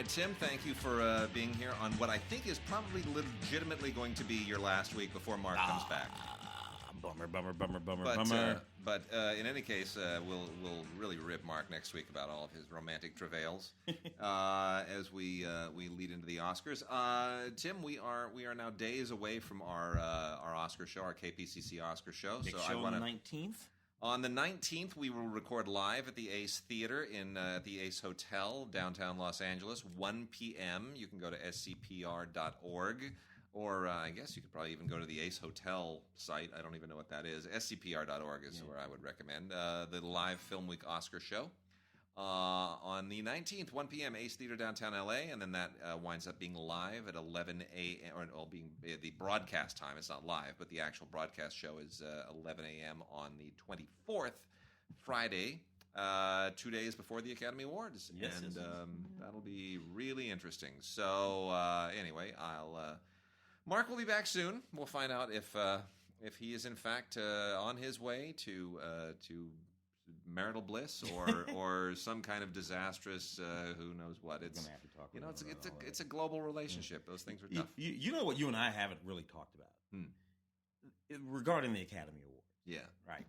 Tim, thank you for being here on what I think is probably legitimately going to be your last week before Mark comes back. Bummer. But in any case, we'll really rib Mark next week about all of his romantic travails as we lead into the Oscars. Tim, we are now days away from our Oscar show, our KPCC Oscar show. Big show on the 19th. On the 19th, we will record live at the Ace Theater in the Ace Hotel, downtown Los Angeles, 1 p.m. You can go to scpr.org, or I guess you could probably even go to the Ace Hotel site. I don't even know what that is. scpr.org is where I would recommend. The live Film Week Oscar show. On the 19th, 1 p.m., Ace Theater, downtown L.A., and then that winds up being live at 11 a.m., or being the broadcast time. It's not live, but the actual broadcast show is 11 a.m. on the 24th, Friday, 2 days before the Academy Awards. Yes, that'll be really interesting. So, anyway, Mark will be back soon. We'll find out if he is, in fact, on his way to marital bliss or some kind of disastrous who knows what. It's gonna have to talk it's a global relationship. Those things are tough. You know what you and I haven't really talked about regarding the Academy Awards. Yeah, right.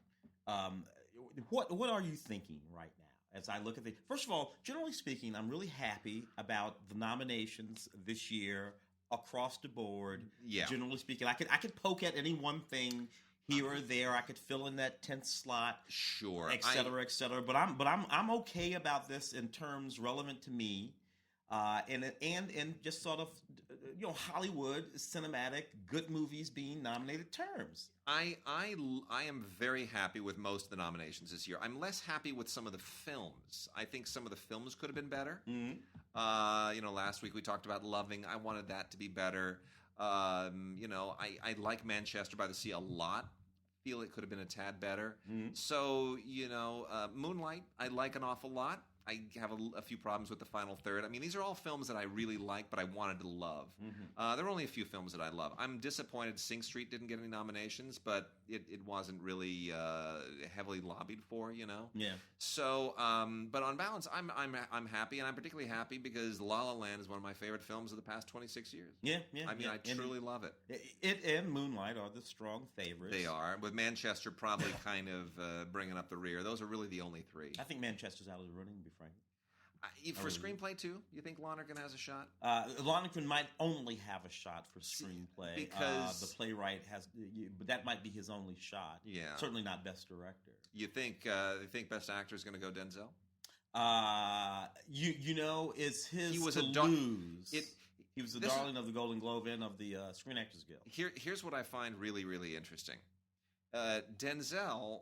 What are you thinking right now as I look at the? First of all, generally speaking, I'm really happy about the nominations this year across the board. Yeah. Generally speaking, I could poke at any one thing here or there. I could fill in that 10th slot, sure, et cetera, et cetera. But I'm okay about this in terms relevant to me, and just sort of Hollywood cinematic good movies being nominated terms. I am very happy with most of the nominations this year. I'm less happy with some of the films. I think some of the films could have been better. Mm-hmm. Last week we talked about Loving. I wanted that to be better. I like Manchester by the Sea a lot. Feel it could have been a tad better. Mm-hmm. So, Moonlight, I like an awful lot. I have a few problems with the final third. I mean, these are all films that I really like, but I wanted to love. Mm-hmm. There were only a few films that I love. I'm disappointed Sing Street didn't get any nominations, but it wasn't really heavily lobbied for, Yeah. So, but on balance, I'm happy, and I'm particularly happy because La La Land is one of my favorite films of the past 26 years. Yeah. I mean, I truly love it. It and Moonlight are the strong favorites. They are, with Manchester probably kind of bringing up the rear. Those are really the only three. I think Manchester's out of the running, to be frank. For screenplay, too? You think Lonergan has a shot? Lonergan might only have a shot for screenplay. Because the playwright has... But that might be his only shot. Yeah. Certainly not best director. You think best actor is going to go Denzel? Is his he was to a lose. He was the darling of the Golden Globe and of the Screen Actors Guild. Here's what I find really, really interesting. Denzel,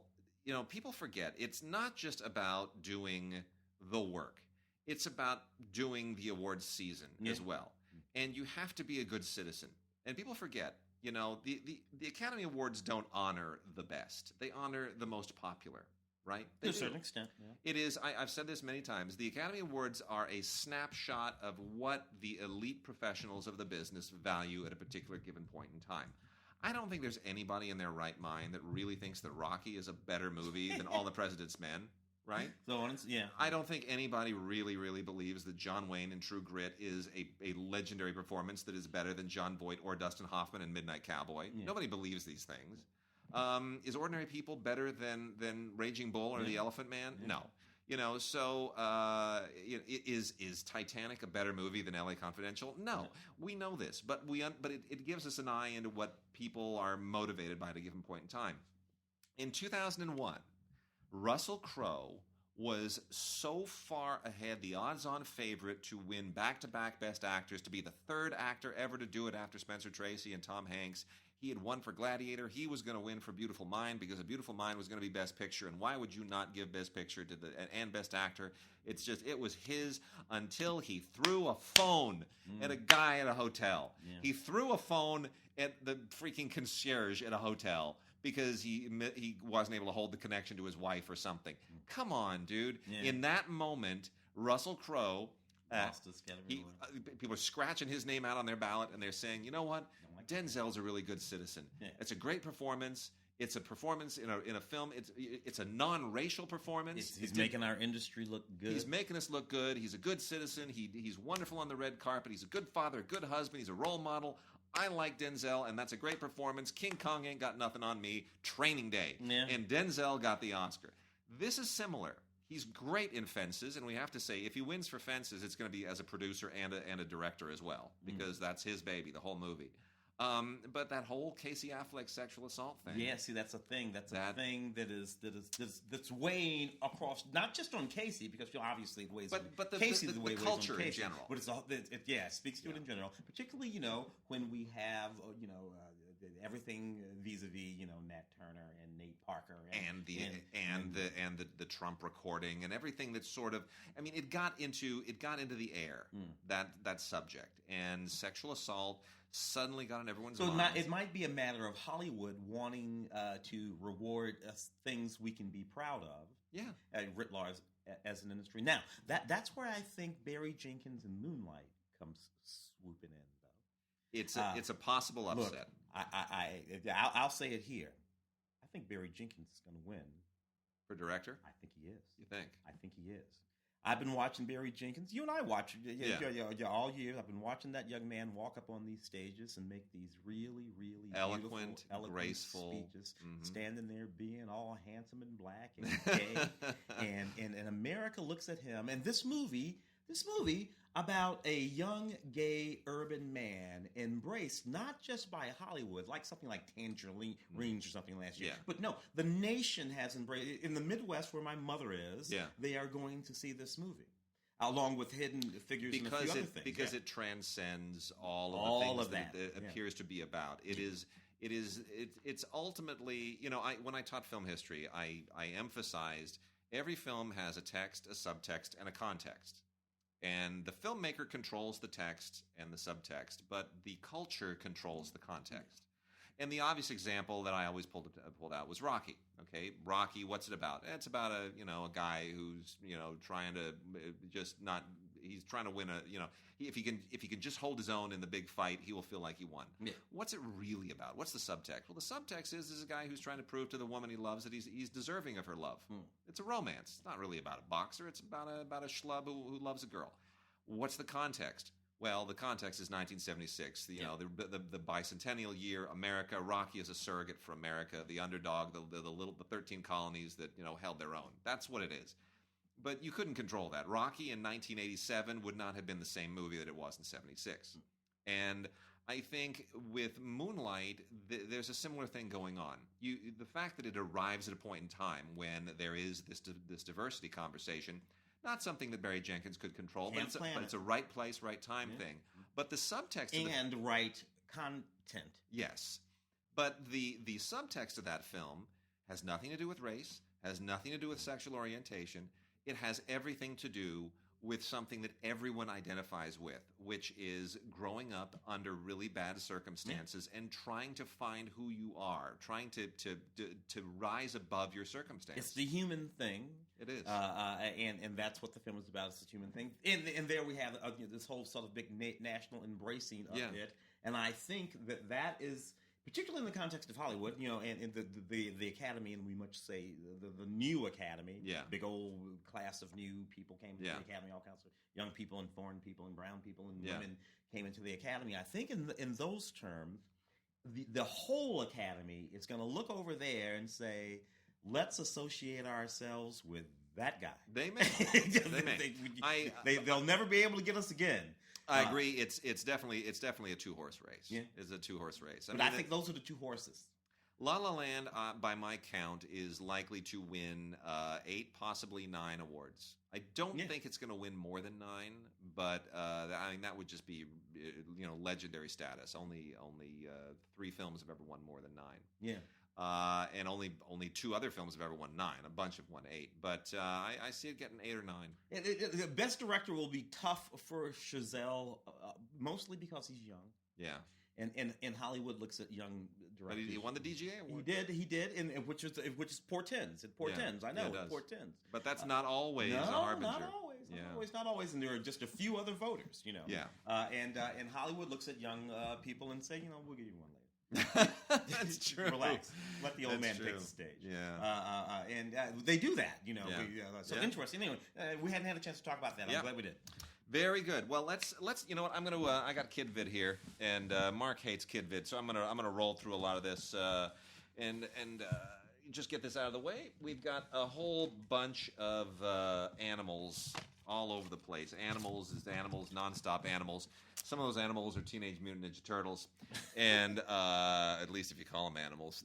people forget, it's not just about doing the work. It's about doing the awards season as well. And you have to be a good citizen. And people forget, the Academy Awards don't honor the best. They honor the most popular, right? To a certain extent, yeah. It is, I've said this many times, the Academy Awards are a snapshot of what the elite professionals of the business value at a particular given point in time. I don't think there's anybody in their right mind that really thinks that Rocky is a better movie than All the President's Men. Right? So, yeah. I don't think anybody really, really believes that John Wayne in True Grit is a legendary performance that is better than Jon Voight or Dustin Hoffman in Midnight Cowboy. Yeah. Nobody believes these things. Is Ordinary People better than Raging Bull or The Elephant Man? Yeah. No. Is Titanic a better movie than L.A. Confidential? No. We know this, but it gives us an eye into what people are motivated by at a given point in time. In 2001, Russell Crowe was so far ahead, the odds-on favorite to win back-to-back Best Actors, to be the third actor ever to do it after Spencer Tracy and Tom Hanks. He had won for Gladiator. He was going to win for Beautiful Mind because A Beautiful Mind was going to be Best Picture. And why would you not give Best Picture to and Best Actor? It's just, it was his until he threw a phone at a guy at a hotel. Yeah. He threw a phone at the freaking concierge at a hotel because he wasn't able to hold the connection to his wife or something. Come on, dude. Yeah. In that moment, Russell Crowe, people are scratching his name out on their ballot, and they're saying, you know what? Denzel's a really good citizen. Yeah. It's a great performance. It's a performance in a film. It's a non-racial performance. He's making our industry look good. He's making us look good. He's a good citizen. He's wonderful on the red carpet. He's a good father, a good husband. He's a role model. I like Denzel, and that's a great performance. King Kong ain't got nothing on me. Training Day. Yeah. And Denzel got the Oscar. This is similar. He's great in Fences, and we have to say, if he wins for Fences, it's going to be as a producer and a director as well, because that's his baby, the whole movie. But that whole Casey Affleck sexual assault thing. Yeah, see, that's a thing. That's a thing that's weighing across, not just on Casey, because obviously it weighs. But the culture in general. But it speaks to it in general. Particularly, when we have everything vis-a-vis Nat Turner and Nate Parker and the Trump recording and everything that's sort of, I mean, it got into the air, that subject, and sexual assault suddenly got on everyone's mind. So it might be a matter of Hollywood wanting to reward things we can be proud of. Yeah, writ large as an industry. Now that's where I think Barry Jenkins and Moonlight comes swooping in, though. It's a possible upset. Look, I'll say it here. I think Barry Jenkins is going to win for director. I think he is. You think? I think he is. I've been watching Barry Jenkins. You and I watch all year. I've been watching that young man walk up on these stages and make these really, really eloquent, graceful speeches, standing there being all handsome and black and gay, and America looks at him. And this movie about a young gay urban man embraced not just by Hollywood, like something like Tangerine Rings or something last year, but no, the nation has embraced it. In the Midwest, where my mother is, they are going to see this movie, along with Hidden Figures and a few other things. Because it transcends all of the things that it appears to be about. It's ultimately, when I taught film history, I emphasized every film has a text, a subtext, and a context. And the filmmaker controls the text and the subtext, but the culture controls the context. And the obvious example that I always pulled out was Rocky. Okay, Rocky, what's it about? It's about a guy who's trying to he's trying to win if he can just hold his own in the big fight, he will feel like he won. Yeah. What's it really about? What's the subtext? Well, the subtext is a guy who's trying to prove to the woman he loves that he's deserving of her love. It's a romance. It's not really about a boxer. It's about a schlub who loves a girl. What's the context? Well, the context is 1976. The bicentennial year. America. Rocky is a surrogate for America. The underdog. The 13 colonies that held their own. That's what it is. But you couldn't control that. Rocky in 1987 would not have been the same movie that it was in 76. And I think with Moonlight, there's a similar thing going on. The fact that it arrives at a point in time when there is this diversity conversation, not something that Barry Jenkins could control, but it's a right place, right time thing. But the subtext and right content. Yes. But the subtext of that film has nothing to do with race, has nothing to do with sexual orientation. It has everything to do with something that everyone identifies with, which is growing up under really bad circumstances and trying to find who you are, trying to rise above your circumstances. It's the human thing. It is. And that's what the film is about. It's the human thing. And there we have this whole sort of big national embracing of it. And I think that is, particularly in the context of Hollywood, and the Academy, and we much say the new Academy, big old class of new people came to the Academy, all kinds of young people and foreign people and brown people and women came into the Academy. I think in those terms, the whole Academy is going to look over there and say, let's associate ourselves with that guy. They may. They'll never be able to get us again. I agree. It's definitely a 2-horse race. Yeah, it's a 2-horse race. I think those are the 2 horses. La La Land, by my count, is likely to win 8, possibly 9 awards. I don't think it's going to win more than 9, but I mean that would just be legendary status. Only 3 films have ever won more than 9. Yeah. And only 2 other films have ever won 9. A bunch have won 8, but I see it getting 8 or 9. The best director will be tough for Chazelle, mostly because he's young. Yeah. And Hollywood looks at young directors. But he won the DGA award. He did, and which portends. It portends. I know it portends. But that's not always a harbinger. Not always, and there are just a few other voters, Yeah. And Hollywood looks at young people and say, we'll give you one later. That's true. Relax. Let the old man take the stage. Yeah. And they do that, So Yeah. interesting. Anyway, we hadn't had a chance to talk about that. I'm glad we did. Very good. Well, let's. You know what? I'm gonna. I got Kid Vid here, and Mark hates Kid Vid, so I'm gonna roll through a lot of this, and just get this out of the way. We've got a whole bunch of animals all over the place. Animals, nonstop animals. Some of those animals are Teenage Mutant Ninja Turtles, and at least if you call them animals,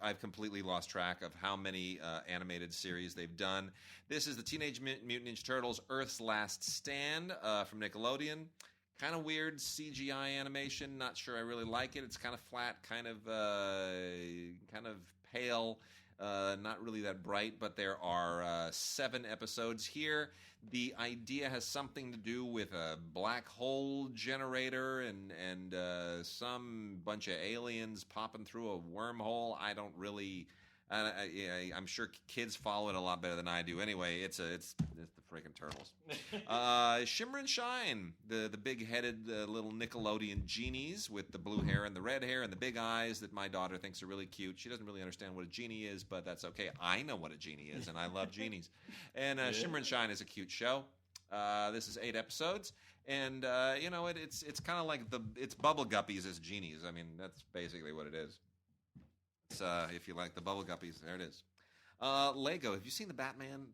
I've completely lost track of how many animated series they've done. This is the Teenage Mutant Ninja Turtles: Earth's Last Stand from Nickelodeon. Kind of weird CGI animation. Not sure I really like it. It's kind of flat, kind of pale. Not really that bright, but there are 7 episodes here. The idea has something to do with a black hole generator and some bunch of aliens popping through a wormhole. I don't really. I'm sure kids follow it a lot better than I do. Anyway, it's the freaking Turtles. Shimmer and Shine, the big-headed little Nickelodeon genies with the blue hair and the red hair and the big eyes that my daughter thinks are really cute. She doesn't really understand what a genie is, but that's okay. I know what a genie is, and I love genies. And Shimmer and Shine is a cute show. This is 8 episodes, and it's kind of like it's Bubble Guppies as genies. I mean, that's basically what it is. If you like the Bubble Guppies, there it is. Lego. Have you seen the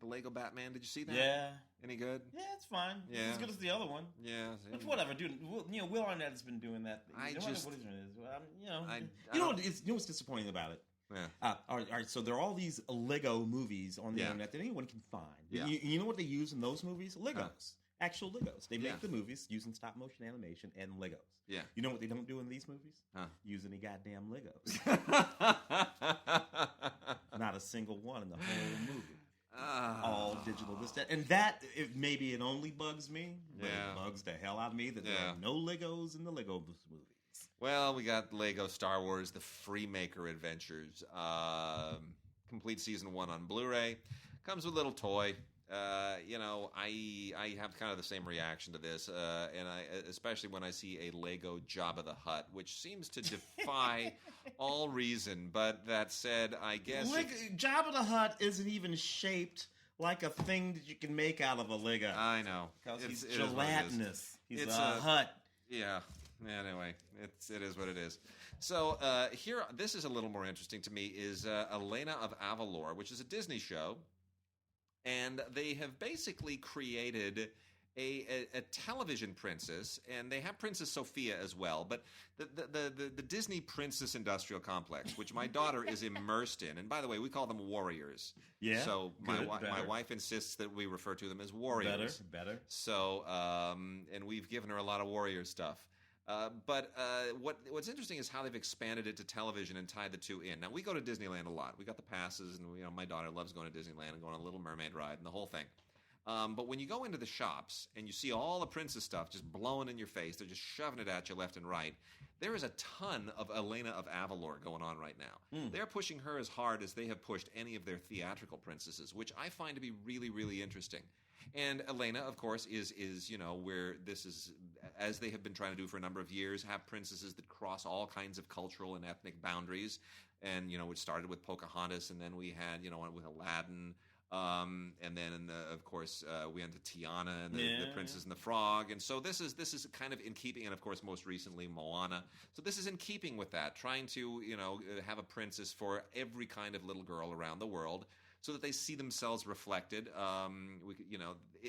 Lego Batman? Did you see that? Yeah. Any good? Yeah, it's fine. Yeah. It's as good as the other one. Yeah. But whatever, dude. Will Arnett has been doing that. What his name is. What's disappointing about it? Yeah. All right, so there are all these Lego movies on the internet that anyone can find. Yeah. You know what they use in those movies? Legos. Actual Legos. They make the movies using stop motion animation and Legos. Yeah. You know what they don't do in these movies? Huh. Use any goddamn Legos. Not a single one in the whole movie. All digital. Maybe it only bugs me, but it bugs the hell out of me that there are no Legos in the Lego movies. Well, we got Lego Star Wars: The Freemaker Adventures. Complete season 1 on Blu-ray. Comes with a little toy. I have kind of the same reaction to this, and especially when I see a Lego Jabba the Hutt, which seems to defy all reason. But that said, I guess Jabba the Hutt isn't even shaped like a thing that you can make out of a Lego. I know, because he's gelatinous. He's a hut. Yeah. Anyway, it is what it is. So here, this is a little more interesting to me. Is Elena of Avalor, which is a Disney show. And they have basically created a television princess, and they have Princess Sophia as well. But the Disney Princess Industrial Complex, which my daughter is immersed in, and by the way, we call them warriors. Yeah. So my wife insists that we refer to them as warriors. Better. So and we've given her a lot of warrior stuff. But what's interesting is how they've expanded it to television and tied the two in. Now, we go to Disneyland a lot. We got the passes, and my daughter loves going to Disneyland and going on a Little Mermaid ride and the whole thing. But when you go into the shops and you see all the princess stuff just blowing in your face, they're just shoving it at you left and right. There is a ton of Elena of Avalor going on right now. They're pushing her as hard as they have pushed any of their theatrical princesses, which I find to be really, really interesting. And Elena, of course, is where this is, as they have been trying to do for a number of years, have princesses that cross all kinds of cultural and ethnic boundaries. And, it started with Pocahontas, and then we had, with Aladdin. And then, of course, we had Tiana and the Princess and the Frog. And so this is kind of in keeping, and of course, most recently, Moana. So this is in keeping with that, trying to, have a princess for every kind of little girl around the world, so that they see themselves reflected,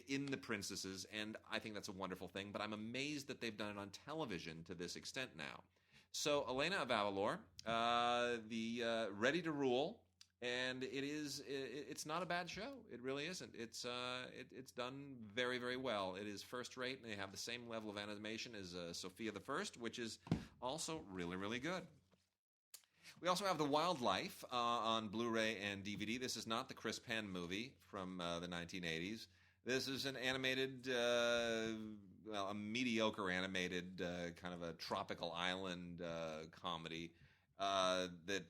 in the princesses, and I think that's a wonderful thing. But I'm amazed that they've done it on television to this extent now. So Elena of Avalor, the Ready to Rule, and it's not a bad show. It really isn't. It's done very, very well. It is first rate, and they have the same level of animation as Sophia the First, which is also really, really good. We also have The Wildlife on Blu-ray and DVD. This is not the Chris Penn movie from the 1980s. This is an animated, a mediocre animated kind of a tropical island comedy that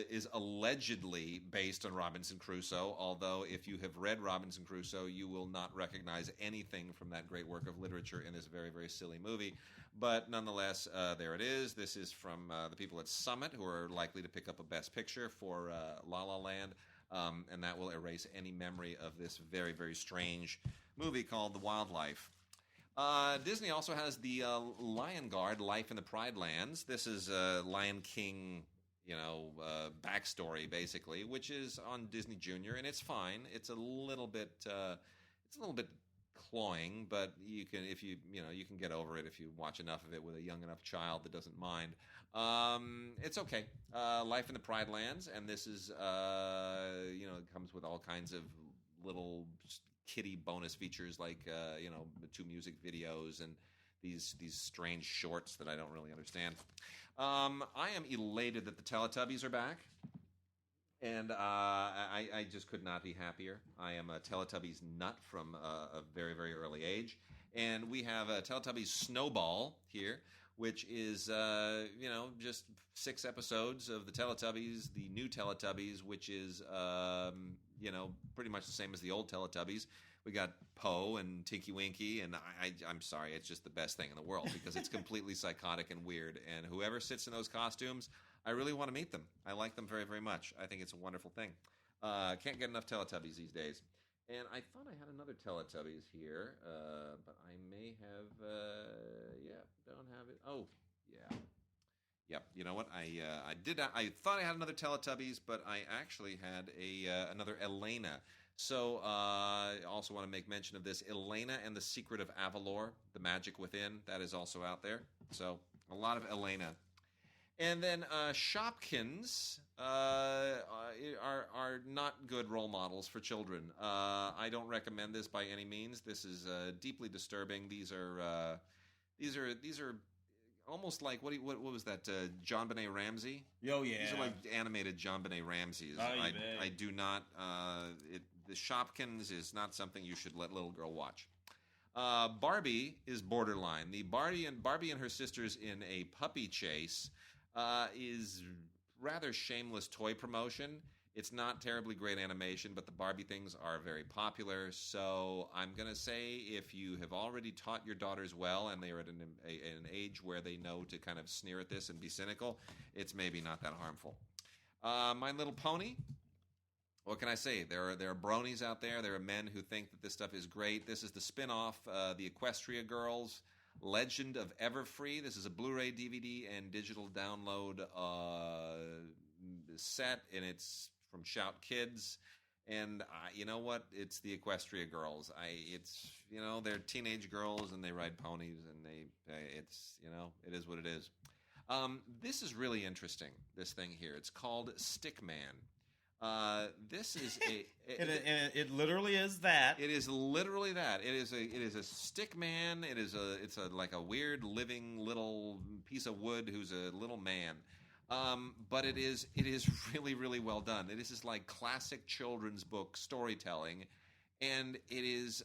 is allegedly based on Robinson Crusoe, although if you have read Robinson Crusoe, you will not recognize anything from that great work of literature in this very, very silly movie. But nonetheless, there it is. This is from the people at Summit, who are likely to pick up a Best Picture for La La Land, and that will erase any memory of this very, very strange movie called The Wildlife. Disney also has the Lion Guard, Life in the Pride Lands. This is Lion King, backstory basically, which is on Disney Junior, and it's fine. It's a little bit cloying, but you can get over it if you watch enough of it with a young enough child that doesn't mind. It's okay. Life in the Pride Lands, and this is it comes with all kinds of little kiddie bonus features like 2 music videos and these strange shorts that I don't really understand. I am elated that the Teletubbies are back, and I just could not be happier. I am a Teletubbies nut from a very, very early age, and we have a Teletubbies Snowball here, which is just 6 episodes of the Teletubbies, the new Teletubbies, which is pretty much the same as the old Teletubbies. We got Poe and Tinky Winky, and I'm sorry, it's just the best thing in the world because it's completely psychotic and weird. And whoever sits in those costumes, I really want to meet them. I like them very, very much. I think it's a wonderful thing. Can't get enough Teletubbies these days. And I thought I had another Teletubbies here, but I may have, don't have it. Oh, yeah. Yep. You know what? I thought I had another Teletubbies, but I actually had another Elena. So I also want to make mention of this, Elena and the Secret of Avalor, The Magic Within. That is also out there. So a lot of Elena. And then Shopkins are not good role models for children. I don't recommend this by any means. This is deeply disturbing. These are almost like what was that? John Benet Ramsey. Oh yeah. These are like animated John Benet Ramseys. I do not. The Shopkins is not something you should let little girl watch. Barbie is borderline. The Barbie and her sisters in a puppy chase is rather shameless toy promotion. It's not terribly great animation, but the Barbie things are very popular. So I'm going to say if you have already taught your daughters well and they are at an age where they know to kind of sneer at this and be cynical, it's maybe not that harmful. My Little Pony. What can I say? There are bronies out there. There are men who think that this stuff is great. This is the spin-off, the Equestria Girls, Legend of Everfree. This is a Blu-ray, DVD, and digital download set, and it's from Shout Kids. And you know what? It's the Equestria Girls. They're teenage girls and they ride ponies, and it is what it is. This is really interesting. This thing here. It's called Stickman. This is it literally is that. It is literally that. It is a stick man. It's like a weird living little piece of wood who's a little man. But it is really, really well done. This is like classic children's book storytelling, and it's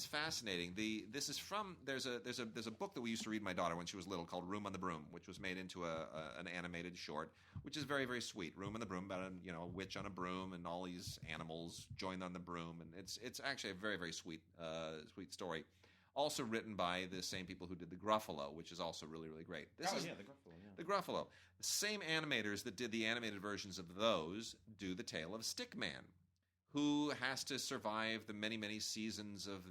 fascinating. There's a book that we used to read my daughter when she was little called Room on the Broom, which was made into an animated short, which is very, very sweet. Room on the Broom, about a witch on a broom and all these animals joined on the broom, and it's actually a very, very sweet story. Also written by the same people who did The Gruffalo, which is also really, really great. The Gruffalo, yeah. The Gruffalo. The same animators that did the animated versions of those do the tale of Stickman, who has to survive the many, many seasons of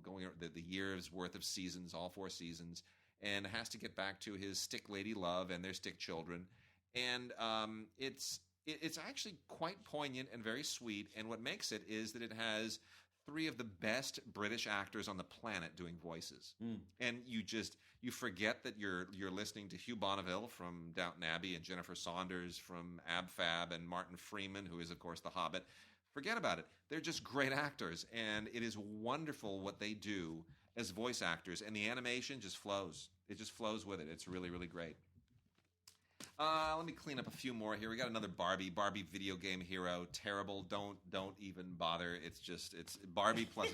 going the year's worth of seasons, all 4 seasons, and has to get back to his stick lady love and their stick children. And it's actually quite poignant and very sweet. And what makes it is that it has three of the best British actors on the planet doing voices. And you forget that you're listening to Hugh Bonneville from Downton Abbey and Jennifer Saunders from Ab Fab and Martin Freeman, who is, of course, The Hobbit. Forget about it. They're just great actors, and it is wonderful what they do as voice actors, and the animation just flows. It just flows with it. It's really, really great. Let me clean up a few more here. We got another Barbie video game hero. Terrible. Don't even bother. It's Barbie plus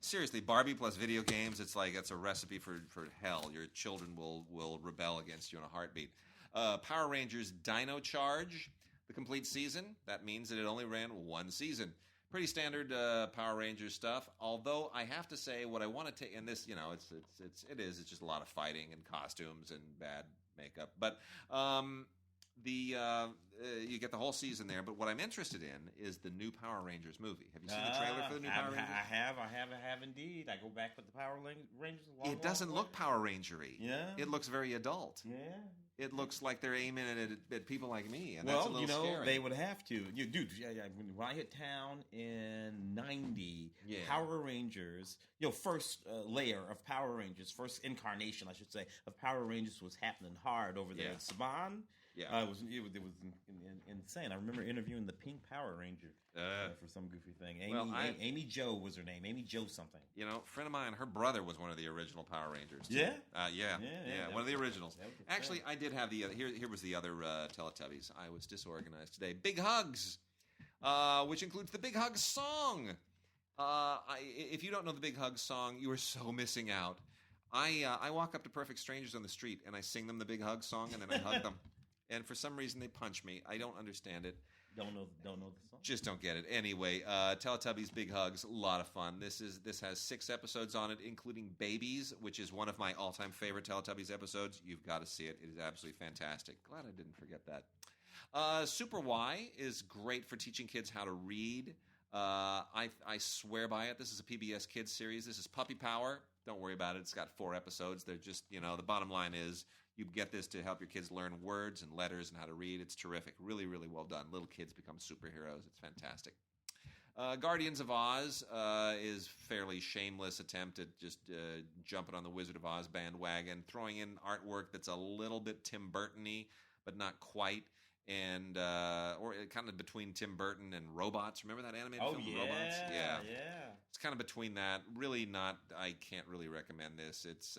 seriously, Barbie plus video games. It's like it's a recipe for hell. Your children will rebel against you in a heartbeat. Power Rangers Dino Charge, the complete season. That means that it only ran one season. Pretty standard Power Rangers stuff. Although I have to say, what I want to take in this, it's just a lot of fighting and costumes and bad makeup. But you get the whole season there. But what I'm interested in is the new Power Rangers movie. Have you seen the trailer for the new Power Rangers? I have indeed. I go back with the Power Rangers. It doesn't look Power Ranger-y. Yeah. It looks very adult. Yeah. It looks like they're aiming at people like me, and that's a little scary. They would have to. Dude, when I hit town in '90, Power Rangers, first layer of Power Rangers, first incarnation, I should say, of Power Rangers was happening hard over there at Saban. Yeah, it was insane. I remember interviewing the Pink Power Ranger for some goofy thing. Amy Jo was her name. Amy Jo something. A friend of mine, her brother was one of the original Power Rangers. Too. Yeah? Yeah, one of the originals. Actually, I did have the other. Here was the other Teletubbies. I was disorganized today. Big Hugs, which includes the Big Hugs song. If you don't know the Big Hugs song, you are so missing out. I walk up to perfect strangers on the street and I sing them the Big Hugs song and then I hug them. And for some reason, they punch me. I don't understand it. Don't know the song. Just don't get it. Anyway, Teletubbies Big Hugs, a lot of fun. This has 6 episodes on it, including Babies, which is one of my all-time favorite Teletubbies episodes. You've got to see it. It is absolutely fantastic. Glad I didn't forget that. Super Y is great for teaching kids how to read. I swear by it. This is a PBS Kids series. This is Puppy Power. Don't worry about it. It's got 4 episodes. They're just, the bottom line is, you get this to help your kids learn words and letters and how to read. It's terrific. Really, really well done. Little kids become superheroes. It's fantastic. Guardians of Oz is fairly shameless attempt at just jumping on the Wizard of Oz bandwagon, throwing in artwork that's a little bit Tim Burton-y, but not quite. And or kind of between Tim Burton and Robots. Remember that animated film, Robots? Yeah. It's kind of between that. Really not. I can't really recommend this. It's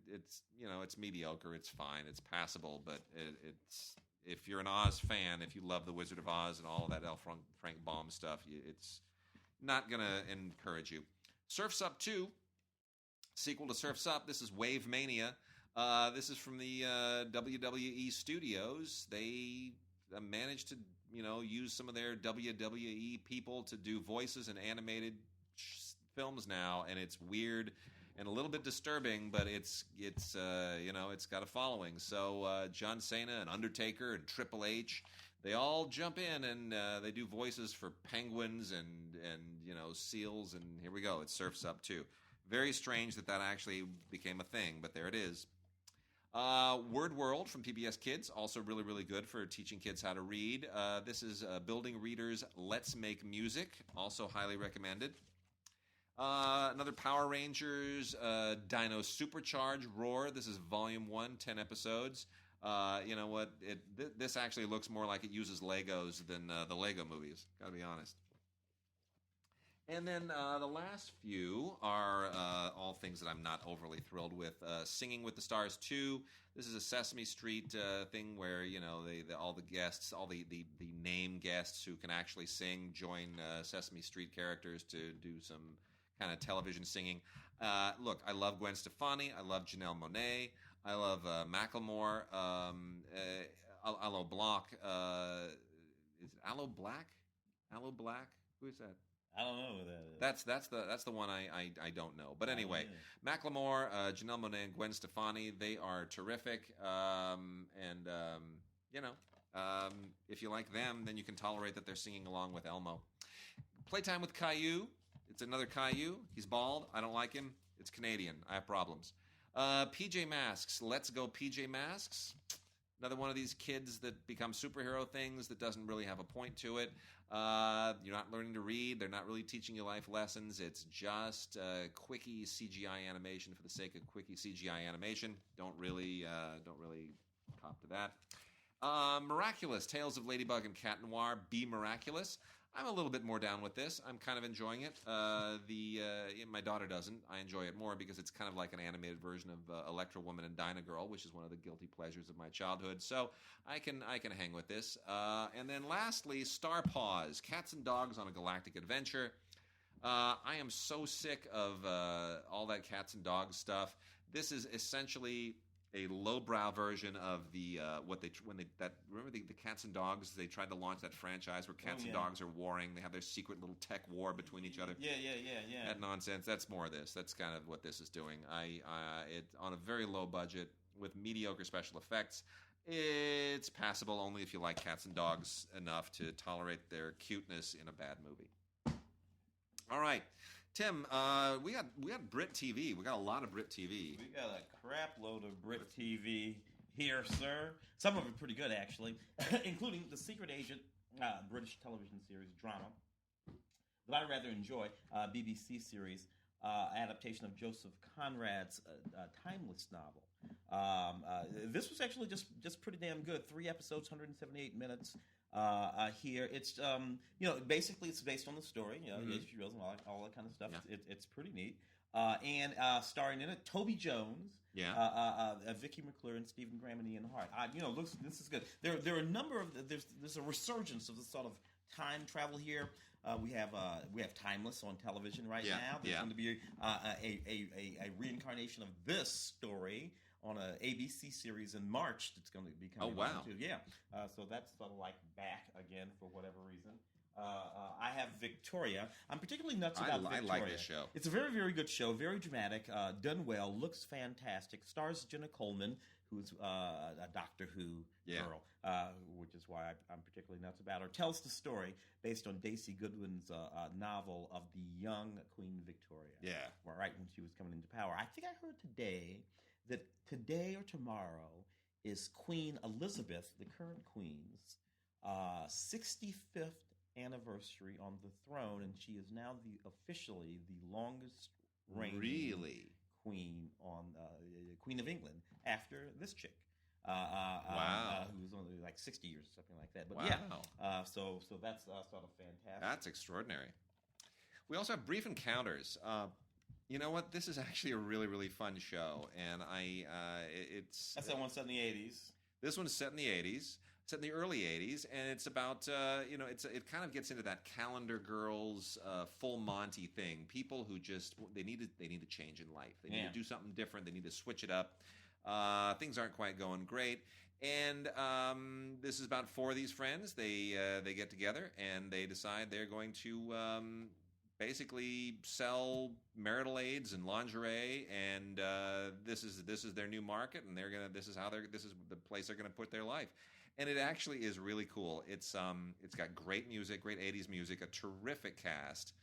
it's mediocre. It's fine. It's passable. But it's if you're an Oz fan, if you love the Wizard of Oz and all of that L. Frank Baum stuff, it's not gonna encourage you. Surf's Up 2, sequel to Surf's Up. This is Wave Mania. This is from the WWE studios. They managed to, use some of their WWE people to do voices in animated films now, and it's weird and a little bit disturbing, but it's got a following. So John Cena and Undertaker and Triple H, they all jump in and they do voices for penguins and seals, and here we go. It Surf's Up too. Very strange that actually became a thing, but there it is. Word World from PBS Kids, also really, really good for teaching kids how to read. This is Building Readers Let's Make Music, also highly recommended. Another Power Rangers, Dino Supercharge Roar. This is Volume 1, 10 episodes. You know what? This actually looks more like it uses Legos than the Lego movies, gotta be honest. And then the last few are all things that I'm not overly thrilled with. Singing with the Stars 2. This is a Sesame Street thing where, all the guests, all the name guests who can actually sing join Sesame Street characters to do some kind of television singing. Look, I love Gwen Stefani. I love Janelle Monáe. I love Macklemore. Aloe Block. Is it Aloe Black? Aloe Black? Who is that? I don't know who that is. That's the one I don't know. But anyway, Macklemore, Janelle Monáe, and Gwen Stefani, they are terrific. If you like them, then you can tolerate that they're singing along with Elmo. Playtime with Caillou. It's another Caillou. He's bald. I don't like him. It's Canadian. I have problems. PJ Masks. Let's Go PJ Masks. Another one of these kids that become superhero things that doesn't really have a point to it. You're not learning to read. They're not really teaching you life lessons. It's just quickie CGI animation for the sake of quickie CGI animation. Don't really cop to that. Miraculous, Tales of Ladybug and Cat Noir, Be Miraculous. I'm a little bit more down with this. I'm kind of enjoying it. My daughter doesn't. I enjoy it more because it's kind of like an animated version of Electra Woman and Dyna Girl, which is one of the guilty pleasures of my childhood. So I can hang with this. And then lastly, Star Paws, Cats and Dogs on a Galactic Adventure. I am so sick of all that cats and dogs stuff. This is essentially a lowbrow version of the remember the Cats and Dogs, they tried to launch that franchise where cats and dogs are warring. They have their secret little tech war between each other. Yeah. That nonsense. That's more of this. That's kind of what this is doing. It on a very low budget with mediocre special effects. It's passable only if you like cats and dogs enough to tolerate their cuteness in a bad movie. All right. Tim, we got Brit TV. We got a lot of Brit TV. We got a crap load of Brit TV here, sir. Some of it pretty good, actually, including The Secret Agent, British television series drama that I rather enjoy, BBC series adaptation of Joseph Conrad's timeless novel. This was actually just pretty damn good. 3 episodes, 178 minutes. Here it's basically it's based on the story, H.G. Wells and all that kind of stuff. Yeah. It's pretty neat, and starring in it Toby Jones, Vicky McClure, and Stephen Graham and Ian Hart. This is good. There are a number of there's a resurgence of the sort of time travel here. We have Timeless on television right now. There's going to be a reincarnation of this story on an ABC series in March that's going to be coming. Oh, wow. Too. Yeah. So that's sort of like back again for whatever reason. I have Victoria. I'm particularly nuts about Victoria. I like this show. It's a very, very good show. Very dramatic. Done well. Looks fantastic. Stars Jenna Coleman, who's a Doctor Who girl, which is why I'm particularly nuts about her. Tells the story based on Daisy Goodwin's novel of the young Queen Victoria. Yeah. Right when she was coming into power. I think I heard that today or tomorrow is Queen Elizabeth, the current queen's, 65th anniversary on the throne, and she is now officially the longest reigning queen on Queen of England after this chick. Wow. Who was only like 60 years or something like that. But wow. So that's sort of fantastic. That's extraordinary. We also have Brief Encounters. You know what? This is actually a really, really fun show, and that's that one set in the 80s. This one's set in the 80s, set in the early 80s, and it's about it kind of gets into that Calendar Girls, Full Monty thing. People who just they need to change in life. They need to do something different. They need to switch it up. Things aren't quite going great, and this is about 4 of these friends. They get together and they decide they're going to basically sell marital aids and lingerie, and this is their new market, and this is the place they're gonna put their life. And it actually is really cool. It's got great music, great 80s music, a terrific cast,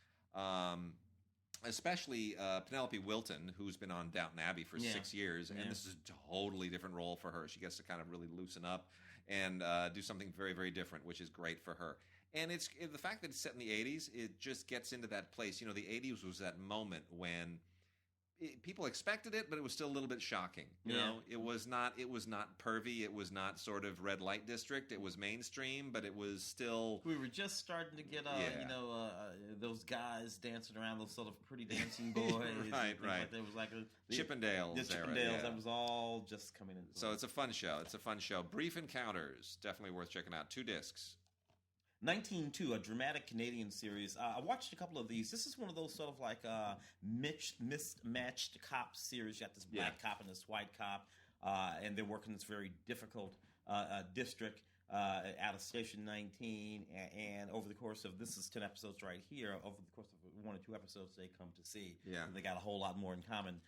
especially Penelope Wilton, who's been on Downton Abbey for 6 years, and this is a totally different role for her. She gets to kind of really loosen up and do something very, very different, which is great for her. And it's the fact that it's set in the 80s, it just gets into that place. The 80s was that moment when people expected it, but it was still a little bit shocking. You know, it was not pervy. It was not sort of red light district. It was mainstream, but it was still. We were just starting to get, those guys dancing around, those sort of pretty dancing boys. right. Like there was like Chippendales. The Chippendales. Era, that was all just coming in. So it's a fun show. Brief Encounters, definitely worth checking out. 2 discs. 1902, a dramatic Canadian series. I watched a couple of these. This is one of those sort of like mismatched cop series. You got this black cop and this white cop, and they're working this very difficult district out of Station 19. And over the course of, this is 10 episodes right here, over the course of 1 or 2 episodes, they come to see. Yeah. They got a whole lot more in common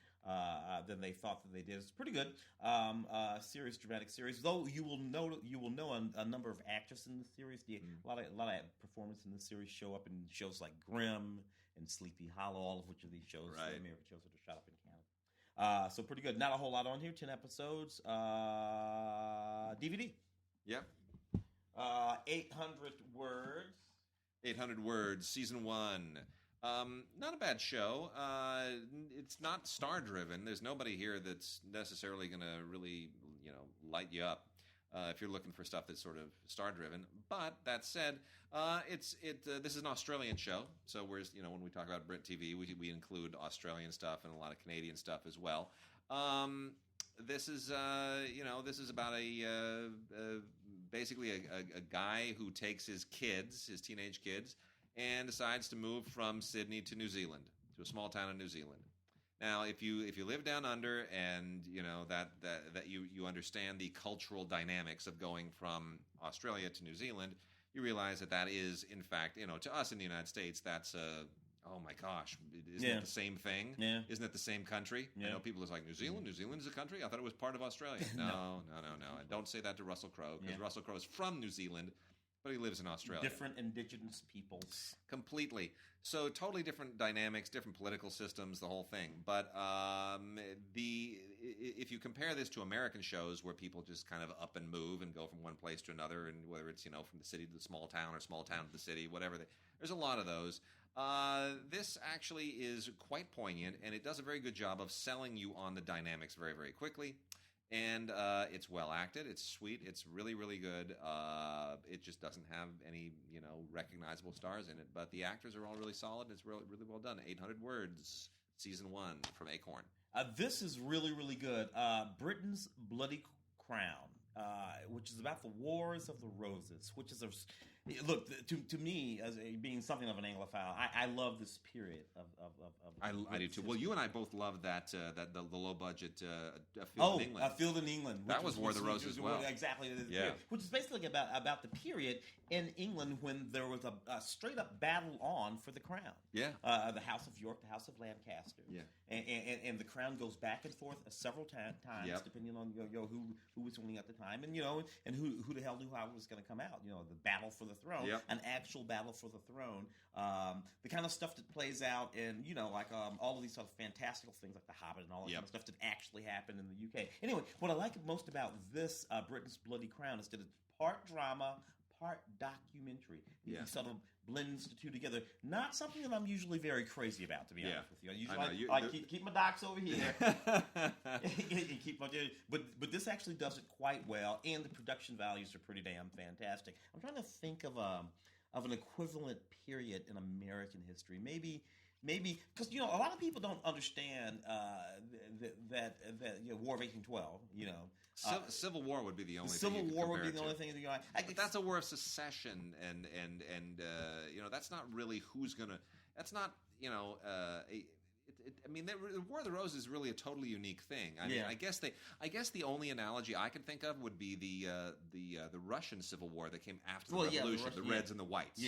than they thought that they did. It's pretty good. Series, dramatic series. Though you will know a number of actors in the series. A lot of performance in the series show up in shows like Grimm and Sleepy Hollow, all of which of these shows, American shows that are shot up in Canada. So pretty good. Not a whole lot on here. 10 episodes. DVD. Yep. 800 words. 800 words, season 1. Not a bad show. It's not star-driven. There's nobody here that's necessarily going to really, light you up if you're looking for stuff that's sort of star-driven. But that said, this is an Australian show. So whereas, when we talk about Brit TV, we include Australian stuff and a lot of Canadian stuff as well. This is about basically a guy who takes his teenage kids, and decides to move from Sydney to New Zealand, to a small town in New Zealand. Now, if you live down under, and that you understand the cultural dynamics of going from Australia to New Zealand, you realize that is, in fact, to us in the United States, that's oh my gosh, isn't it the same thing? Yeah. Isn't it the same country? Yeah. I know people are like, New Zealand is a country? I thought it was part of Australia. No. Don't say that to Russell Crowe, because Russell Crowe is from New Zealand, but he lives in Australia. Different indigenous peoples. Completely. So totally different dynamics, different political systems, the whole thing. But if you compare this to American shows where people just kind of up and move and go from one place to another, and whether it's from the city to the small town or small town to the city, whatever, there's a lot of those. This actually is quite poignant, and it does a very good job of selling you on the dynamics very, very quickly. And it's well acted. It's sweet. It's really, really good. It just doesn't have any, recognizable stars in it. But the actors are all really solid. It's really, really well done. 800 words, season 1 from Acorn. This is really, really good. Britain's Bloody Crown, which is about the Wars of the Roses, which is look, to me, as being something of an Anglophile, I love this period of I do too. Well, you and I both love the low budget Field in England. Field in England. That was War of the Roses as well. Exactly. Yeah. Which is basically about the period in England when there was a straight up battle on for the crown. Yeah. The House of York, the House of Lancaster. Yeah. And the crown goes back and forth several times, depending on who was winning at the time, and who the hell knew how it was going to come out. The battle for the throne, an actual battle for the throne. The kind of stuff that plays out in all of these sort of fantastical things like The Hobbit and all that kind of stuff that actually happened in the UK. Anyway, what I like most about this Britain's Bloody Crown is that it's part drama, part documentary. He sort of blends the two together. Not something that I'm usually very crazy about, to be honest with you. I usually keep my docs over here. But this actually does it quite well, and the production values are pretty damn fantastic. I'm trying to think of an equivalent period in American history. Maybe because a lot of people don't understand that War of 1812. Civil War would be the only. Civil War would be the only thing. But that's a war of secession, and that's not really who's gonna. That's not the War of the Roses is really a totally unique thing. I mean, I guess the only analogy I can think of would be the Russian Civil War that came after the Revolution, the Reds and the Whites.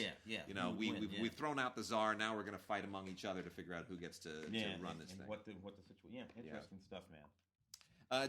We've thrown out the Tsar. Now we're going to fight among each other to figure out who gets to run this thing. What the situation? Interesting stuff, man.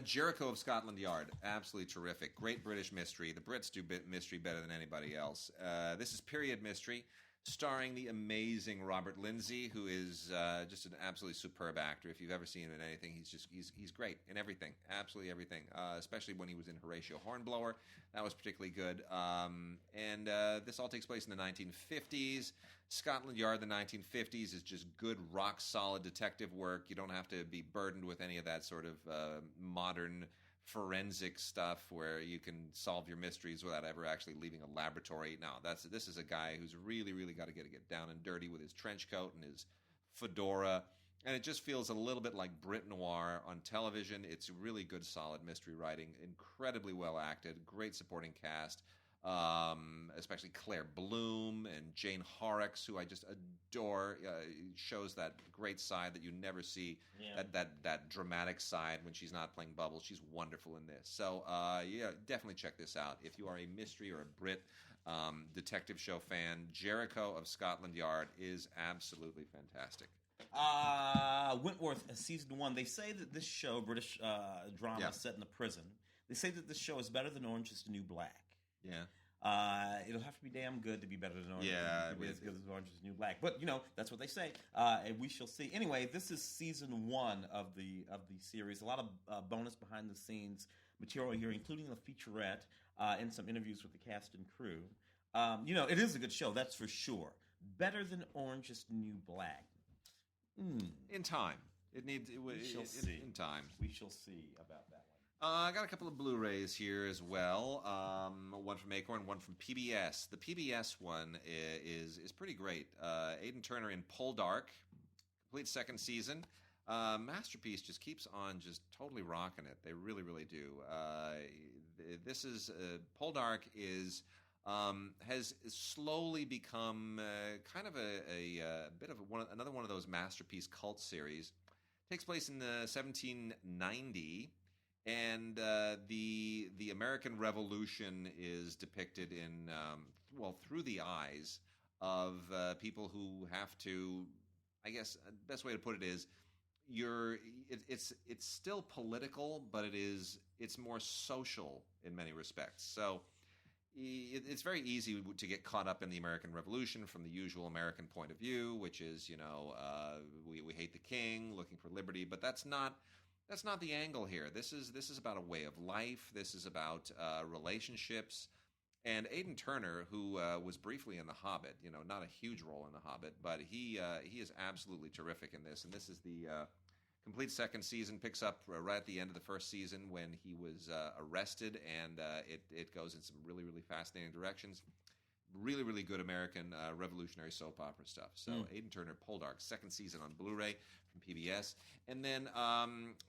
Jericho of Scotland Yard, absolutely terrific. Great British mystery. The Brits do mystery better than anybody else. This is period mystery, starring the amazing Robert Lindsay, who is just an absolutely superb actor. If you've ever seen him in anything, he's great in everything, absolutely everything. Especially when he was in Horatio Hornblower, that was particularly good. And this all takes place in the 1950s. Scotland Yard, the 1950s, is just good, rock-solid detective work. You don't have to be burdened with any of that sort of modern forensic stuff where you can solve your mysteries without ever actually leaving a laboratory. No, this is a guy who's really, really got to get down and dirty with his trench coat and his fedora. And it just feels a little bit like Brit Noir on television. It's really good, solid mystery writing, incredibly well acted, great supporting cast. Especially Claire Bloom and Jane Horrocks, who I just adore. Shows that great side that you never see, that dramatic side when she's not playing Bubbles. She's wonderful in this. So, definitely check this out. If you are a mystery or a Brit detective show fan, Jericho of Scotland Yard is absolutely fantastic. Wentworth, season 1. They say that this show, British drama set in a prison, they say that this show is better than Orange is the New Black. Yeah. It'll have to be damn good to be better than Orange. Yeah, because Orange is the New Black. But that's what they say, and we shall see. Anyway, this is season 1 of the series. A lot of bonus behind the scenes material here, including a featurette and some interviews with the cast and crew. It is a good show, that's for sure. Better than Orange is the New Black. In time, we shall see. In time, we shall see about that one. I got a couple of Blu-rays here as well. One from Acorn, one from PBS. The PBS one is pretty great. Aidan Turner in Poldark, complete second season. Masterpiece just keeps on just totally rocking it. They really, really do. This is Poldark has slowly become kind of a bit of another one of those masterpiece cult series. Takes place in 1790. And the American Revolution is depicted in through the eyes of people who have to. I guess the best way to put it is, it's still political, but it's more social in many respects. So it's very easy to get caught up in the American Revolution from the usual American point of view, which is we hate the king, looking for liberty, but that's not the angle here. This is about a way of life. This is about relationships. And Aidan Turner, who was briefly in The Hobbit, not a huge role in The Hobbit, but he is absolutely terrific in this. And this is the complete second season. Picks up right at the end of the first season when he was arrested, and it goes in some really, really fascinating directions. Really, really good American revolutionary soap opera stuff. So Aidan Turner, Poldark, second season on Blu-ray from PBS. And then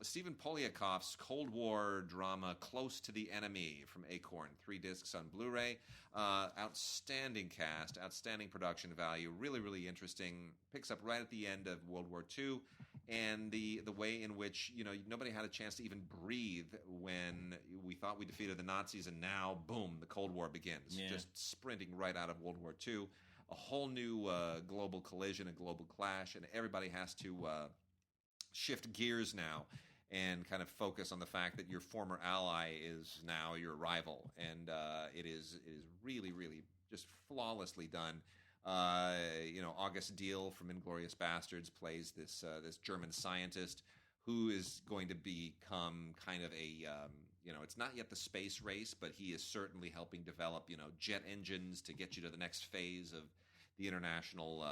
Stephen Polyakov's Cold War drama, Close to the Enemy, from Acorn. 3 discs on Blu-ray. Outstanding cast, outstanding production value. Really, really interesting. Picks up right at the end of World War II. And the way in which, nobody had a chance to even breathe when we thought we defeated the Nazis, and now, boom, the Cold War begins. Yeah. Just sprinting right out of World War II. A whole new global collision, a global clash, and everybody has to shift gears now and kind of focus on the fact that your former ally is now your rival. And it is really, really just flawlessly done. August Diehl from Inglourious Bastards plays this German scientist who is going to become kind of a, it's not yet the space race, but he is certainly helping develop, jet engines to get you to the next phase of the international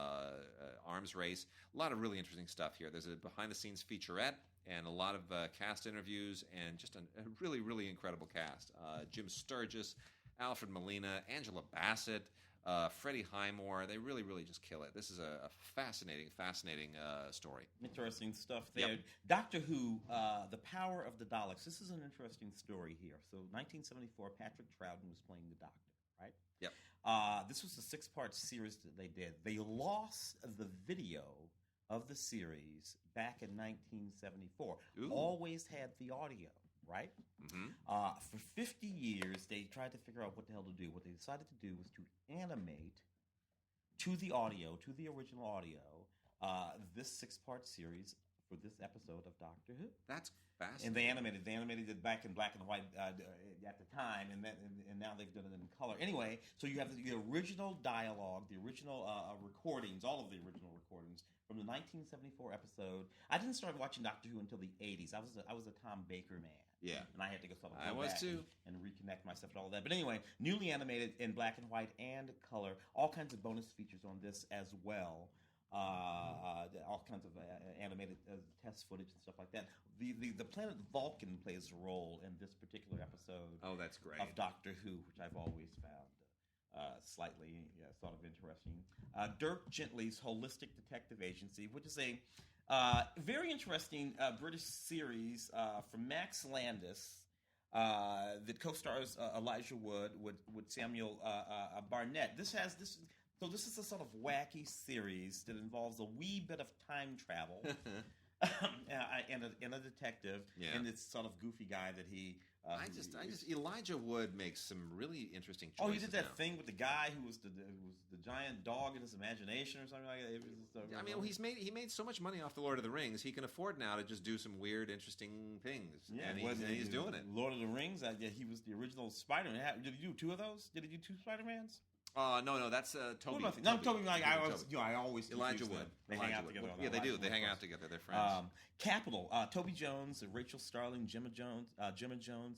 arms race. A lot of really interesting stuff here. There's a behind-the-scenes featurette and a lot of cast interviews and just a really, really incredible cast. Jim Sturgis, Alfred Molina, Angela Bassett, Freddie Highmore. They really, really just kill it. This is a fascinating story. Interesting stuff there. Yep. Doctor Who, The Power of the Daleks. This is an interesting story here. So 1974, Patrick Troughton was playing the Doctor, right? Yep. This was a 6-part series that they did. They lost the video of the series back in 1974. Ooh. Always had the audio, right? Mm-hmm. For 50 years, they tried to figure out what the hell to do. What they decided to do was to animate to the original audio, this 6-part series for this episode of Doctor Who. That's fascinating. And they animated it back in black and white at the time, and now they've done it in color. Anyway, so you have the original dialogue, the original recordings, all of the original recordings from the 1974 episode. I didn't start watching Doctor Who until the 80s. I was a Tom Baker man. Yeah. And I had to go back too. and reconnect myself and all that. But anyway, newly animated in black and white and color. All kinds of bonus features on this as well. All kinds of animated test footage and stuff like that. The planet Vulcan plays a role in this particular episode. Oh, that's great. Of Doctor Who, which I've always found slightly sort of interesting. Dirk Gently's Holistic Detective Agency, which is a very interesting British series from Max Landis that co-stars Elijah Wood with Samuel Barnett. This is a sort of wacky series that involves a wee bit of time travel. and a detective, Yeah. and this sort of goofy guy that he. Elijah Wood makes some really interesting choices. Oh, he did that now. thing with the guy who was the giant dog in his imagination or something like that. I mean, he made so much money off the Lord of the Rings. He can afford now to just do some weird, interesting things. Yeah, and he's doing it. Lord of the Rings. Yeah, he was the original Spider-Man. Did he do two of those? Did he do two Spider-Mans? No, that's Toby. Toby. I always Elijah Wood. They hang out together. Yeah, they do. They hang out together. They're friends. Capital. Toby Jones, Rachel Starling, Gemma Jones,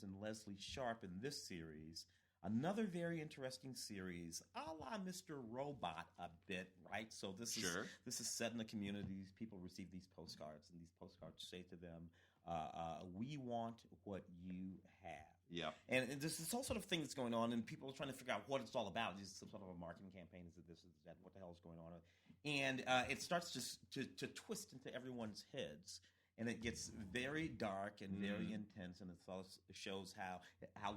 and Leslie Sharp in this series. Another very interesting series, a la Mr. Robot, a bit, right? So this is set in the community. People receive these postcards, and these postcards say to them, "We want what you have." Yeah, and there's this whole sort of thing that's going on, and people are trying to figure out what it's all about. Is it some sort of a marketing campaign? Is it this? Is that? What the hell is going on? And it starts to twist into everyone's heads, and it gets very dark and very intense, and it shows how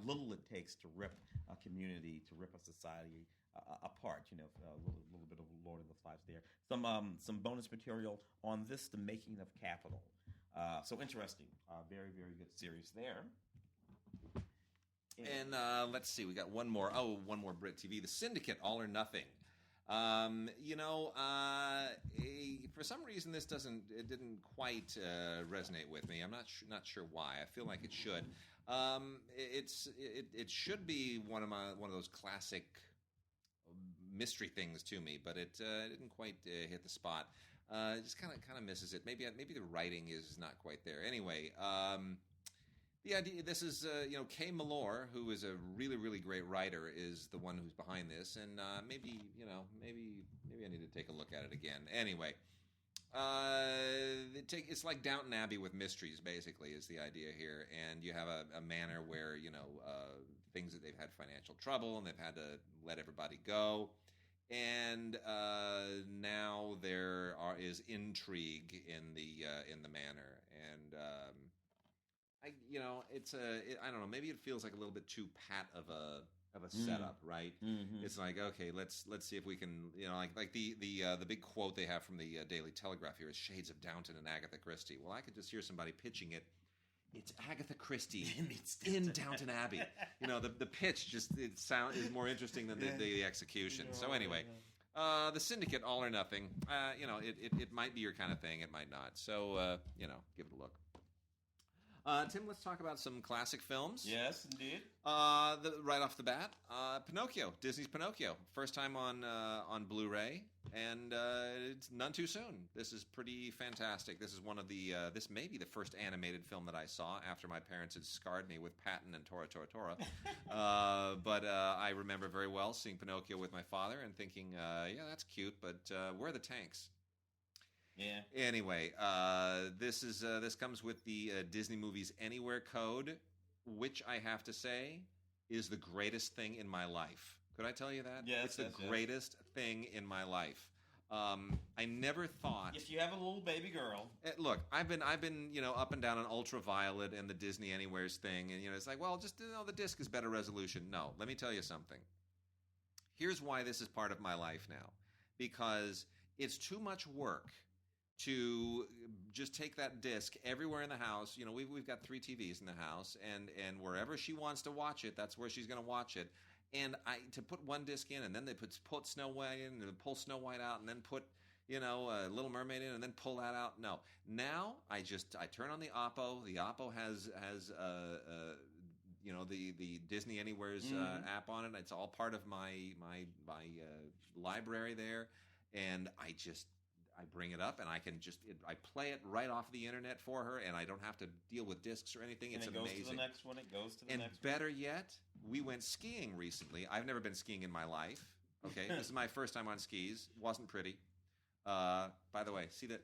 little it takes to rip a community, to rip a society apart. A little bit of Lord of the Flies there. Some bonus material on this, the making of Capital. So interesting, very very good series there. And let's see, we got one more Brit TV, The Syndicate, All or Nothing. For some reason it didn't quite resonate with me. I'm not sure why. I feel like it should. It should be one of those classic mystery things to me, but it didn't quite hit the spot. It just kind of misses it. Maybe the writing is not quite there. Anyway. The idea, this is, Kay Malore, who is a really, really great writer, is the one who's behind this, and maybe I need to take a look at it again. Anyway, it's like Downton Abbey with mysteries, basically, is the idea here, and you have a manor where, things that they've had financial trouble, and they've had to let everybody go, and now there is intrigue in the manor, and I don't know. Maybe it feels like a little bit too pat of a setup, right? Mm-hmm. It's like, okay, let's see if we can, like the big quote they have from the Daily Telegraph here is "Shades of Downton and Agatha Christie." Well, I could just hear somebody pitching it. It's Agatha Christie in Downton Abbey. The pitch is more interesting than the execution. So anyway. The Syndicate, All or Nothing. It might be your kind of thing. It might not. So give it a look. Tim, let's talk about some classic films. Yes, indeed. Right off the bat, Pinocchio, Disney's Pinocchio, first time on Blu-ray, and it's none too soon. This is pretty fantastic. This is this may be the first animated film that I saw after my parents had scarred me with Patton and Tora Tora Tora. But I remember very well seeing Pinocchio with my father and thinking, yeah, that's cute, but where are the tanks? Yeah. Anyway, this comes with the Disney Movies Anywhere code, which I have to say is the greatest thing in my life. Could I tell you that? Yes, it's the greatest thing in my life. I never thought. If you have a little baby girl, look, I've been up and down on Ultraviolet and the Disney Anywheres thing, and it's like, well, just the disc is better resolution. No, let me tell you something. Here's why this is part of my life now, because it's too much work to just take that disc everywhere in the house. We've got 3 TVs in the house, and wherever she wants to watch it, that's where she's going to watch it. And to put one disc in, and then they put Snow White in, and then pull Snow White out, and then put Little Mermaid in, and then pull that out. No, now I turn on the Oppo. The Oppo has the Disney Anywhere's app on it. It's all part of my library there, and I bring it up, and I play it right off the internet for her, and I don't have to deal with discs or anything. It's amazing. It goes to the next one. It goes to the next one. And better yet, we went skiing recently. I've never been skiing in my life. Okay, this is my first time on skis. Wasn't pretty. By the way, see that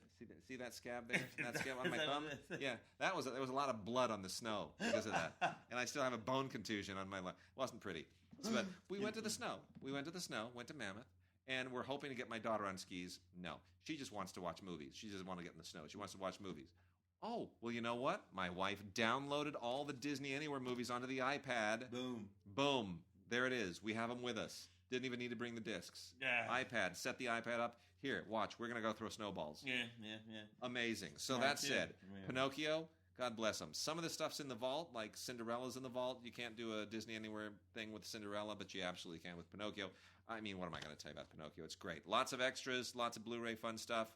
scab there? That scab on my thumb? Yeah, there was a lot of blood on the snow because of that, and I still have a bone contusion on my leg. Wasn't pretty. But we went to the snow. Went to Mammoth. And we're hoping to get my daughter on skis. No, she just wants to watch movies. She doesn't want to get in the snow. She wants to watch movies. Oh, well, you know what? My wife downloaded all the Disney Anywhere movies onto the iPad. Boom. There it is. We have them with us. Didn't even need to bring the discs. Yeah. iPad. Set the iPad up. Here, watch. We're going to go throw snowballs. Yeah. Amazing. So Smart that too. said, Yeah. Pinocchio, God bless them. Some of the stuff's in the vault, like Cinderella's in the vault. You can't do a Disney Anywhere thing with Cinderella, but you absolutely can with Pinocchio. I mean, what am I going to tell you about Pinocchio? It's great. Lots of extras, lots of Blu-ray fun stuff.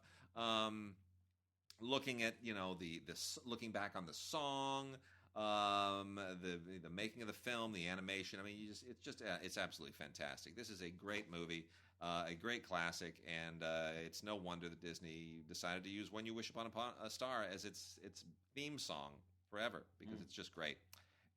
Looking at, looking back on the song, the making of the film, the animation. I mean, it's absolutely fantastic. This is a great movie. A great classic, and it's no wonder that Disney decided to use "When You Wish Upon a Star" as its theme song forever, because it's just great.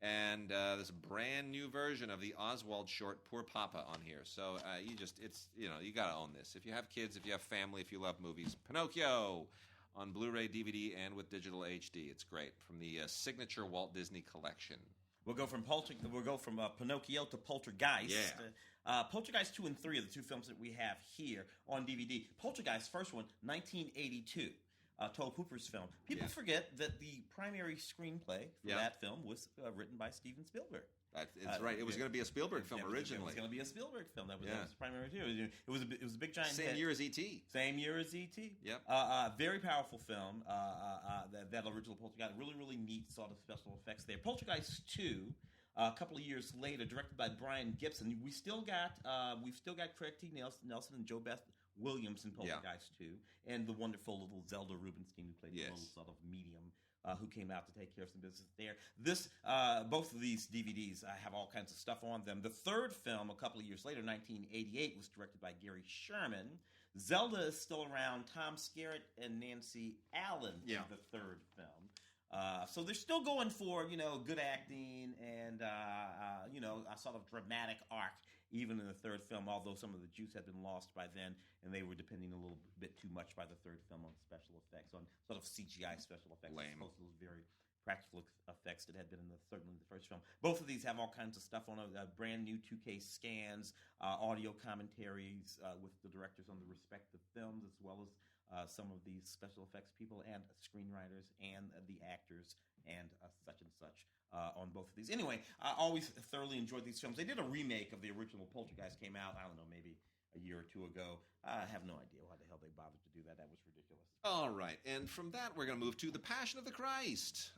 And there's a brand new version of the Oswald short "Poor Papa" on here. So you got to own this. If you have kids, if you have family, if you love movies, Pinocchio on Blu-ray, DVD, and with digital HD. It's great, from the signature Walt Disney collection. We'll go from Pinocchio to Poltergeist. Yeah. Poltergeist 2 and 3 are the two films that we have here on DVD. Poltergeist, first one, 1982. Tobe Hooper's film. People forget that the primary screenplay for that film was written by Steven Spielberg. It's right. It was going to be a Spielberg film originally. It was going to be a Spielberg film. That was the primary too. It was a big giant Same hit. year as E.T. Same year as E.T. Yep. Very powerful film. That original Poltergeist. Really neat sort of special effects there. Poltergeist 2. A couple of years later, directed by Brian Gibson. We've still got Craig T. Nelson and Joe Beth Williams in Poltergeist 2, and the wonderful little Zelda Rubinstein, who played the little sort of medium, who came out to take care of some business there. Both of these DVDs have all kinds of stuff on them. The third film, a couple of years later, 1988, was directed by Gary Sherman. Zelda is still around. Tom Skerritt and Nancy Allen in the third film. So they're still going for, good acting and, a sort of dramatic arc, even in the third film, although some of the juice had been lost by then, and they were depending a little bit too much by the third film on special effects, on sort of CGI special effects, as opposed to those very practical effects that had been certainly the first film. Both of these have all kinds of stuff on brand new 2K scans, audio commentaries with the directors on the respective films, as well as some of these special effects people and screenwriters and the actors and such and such on both of these. Anyway, I always thoroughly enjoyed these films. They did a remake of the original Poltergeist, came out, I don't know, maybe a year or two ago. I have no idea why the hell they bothered to do that. That was ridiculous. All right, and from that we're going to move to The Passion of the Christ.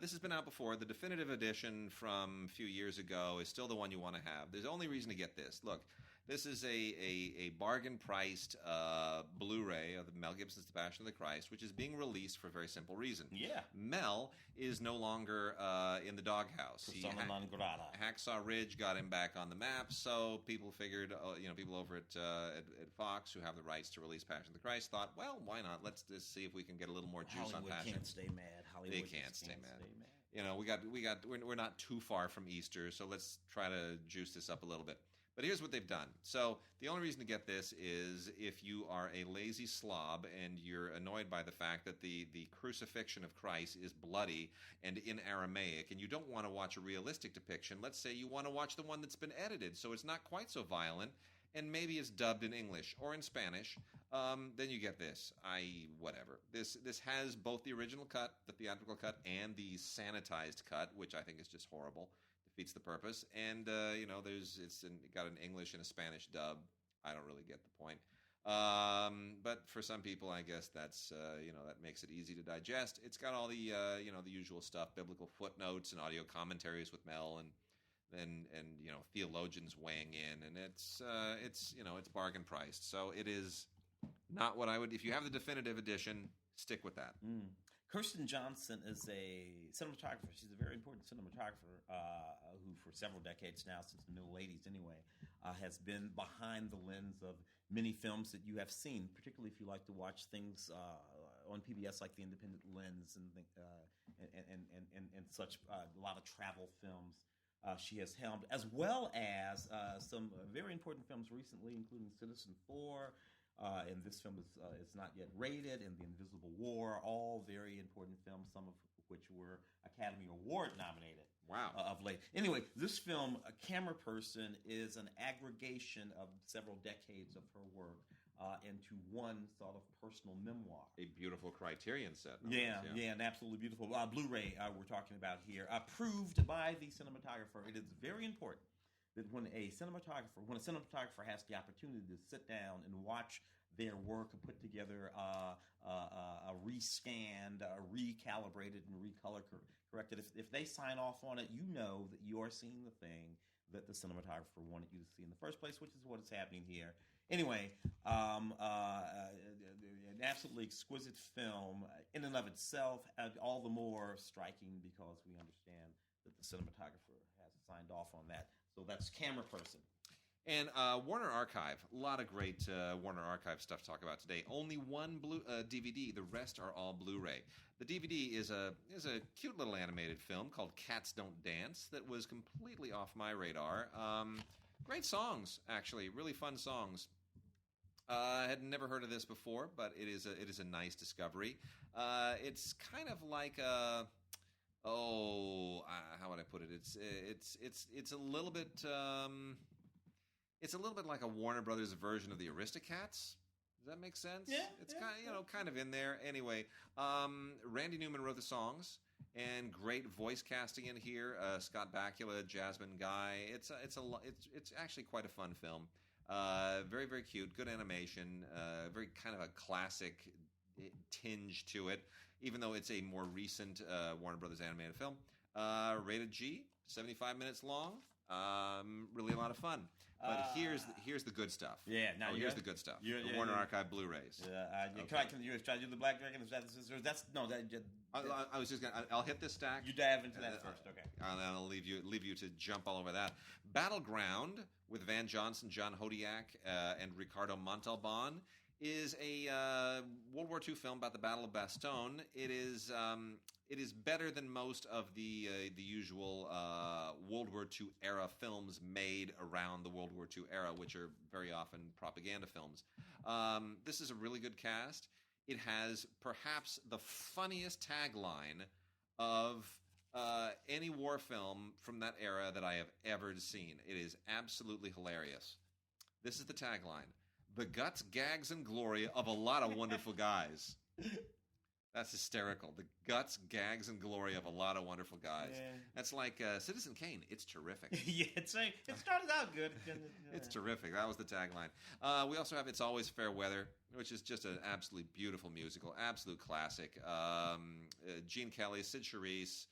This has been out before. The definitive edition from a few years ago is still the one you want to have. There's only reason to get this. Look, this is a bargain-priced Blu-ray of Mel Gibson's The Passion of the Christ, which is being released for a very simple reason. Yeah. Mel is no longer in the doghouse. Persona non grata. Hacksaw Ridge got him back on the map, so people figured, people over at Fox, who have the rights to release Passion of the Christ, thought, well, why not? Let's just see if we can get a little more juice Hollywood on Passion. Can't stay mad. Hollywood They can't stay mad. We're not too far from Easter, so let's try to juice this up a little bit. But here's what they've done. So the only reason to get this is if you are a lazy slob and you're annoyed by the fact that the crucifixion of Christ is bloody and in Aramaic, and you don't want to watch a realistic depiction. Let's say you want to watch the one that's been edited, so it's not quite so violent, and maybe it's dubbed in English or in Spanish. Then you get this. Whatever. This has both the original cut, the theatrical cut, and the sanitized cut, which I think is just horrible. Defeats the purpose, and it's got an English and a Spanish dub. I don't really get the point, but for some people, I guess that's that makes it easy to digest. It's got all the the usual stuff, biblical footnotes and audio commentaries with Mel and theologians weighing in, and it's bargain priced. So it is not what I would. If you have the definitive edition, stick with that. Kirsten Johnson is a cinematographer. She's a very important cinematographer who, for several decades now, since the middle 80s anyway, has been behind the lens of many films that you have seen, particularly if you like to watch things on PBS like The Independent Lens and such, a lot of travel films. She has helmed, as well as some very important films recently, including Citizen 4, and this film is not yet rated, and The Invisible War, all very important films, some of which were Academy Award nominated. Wow. Of late. Anyway, this film, Cameraperson, is an aggregation of several decades of her work into one sort of personal memoir. A beautiful Criterion set. Yeah, and absolutely beautiful. Blu-ray we're talking about here, approved by the cinematographer. It is very important that when a cinematographer has the opportunity to sit down and watch their work and put together a rescanned, recalibrated, and corrected. If they sign off on it, you know that you are seeing the thing that the cinematographer wanted you to see in the first place, which is what is happening here. Anyway, an absolutely exquisite film in and of itself, all the more striking because we understand that the cinematographer has signed off on that. So that's Cameraperson. And Warner Archive, a lot of great Warner Archive stuff to talk about today. Only one DVD, the rest are all Blu-ray. The DVD is a cute little animated film called Cats Don't Dance that was completely off my radar. Great songs, actually, really fun songs. I had never heard of this before, but it is a nice discovery. It's kind of like a how would I put it? It's a little bit. It's a little bit like a Warner Brothers version of the Aristocats. Does that make sense? Yeah. It's kind of in there. Anyway, Randy Newman wrote the songs, and great voice casting in here. Scott Bakula, Jasmine Guy. It's actually quite a fun film. Very, very cute. Good animation. Very kind of a classic tinge to it, even though it's a more recent Warner Brothers animated film. Rated G, 75 minutes long. Really a lot of fun. But here's the good stuff. Yeah, now here's the good stuff. The Warner Archive Blueys. Okay. Can you try to do the Black Dragon? I was just gonna. I'll hit this stack. You dive into that first, okay? And then I'll leave you to jump all over that. Battleground with Van Johnson, John Hodiak, and Ricardo Montalban is a World War II film about the Battle of Bastogne. It is better than most of the usual World War II era films made around the World War II era, which are very often propaganda films. This is a really good cast. It has perhaps the funniest tagline of any war film from that era that I have ever seen. It is absolutely hilarious. This is the tagline: "The guts, gags, and glory of a lot of wonderful guys." That's hysterical. The guts, gags, and glory of a lot of wonderful guys. Yeah. That's like Citizen Kane. It's terrific. Yeah, it started out good. It's terrific. That was the tagline. We also have It's Always Fair Weather, which is just an absolutely beautiful musical, absolute classic. Gene Kelly, Sid Charisse,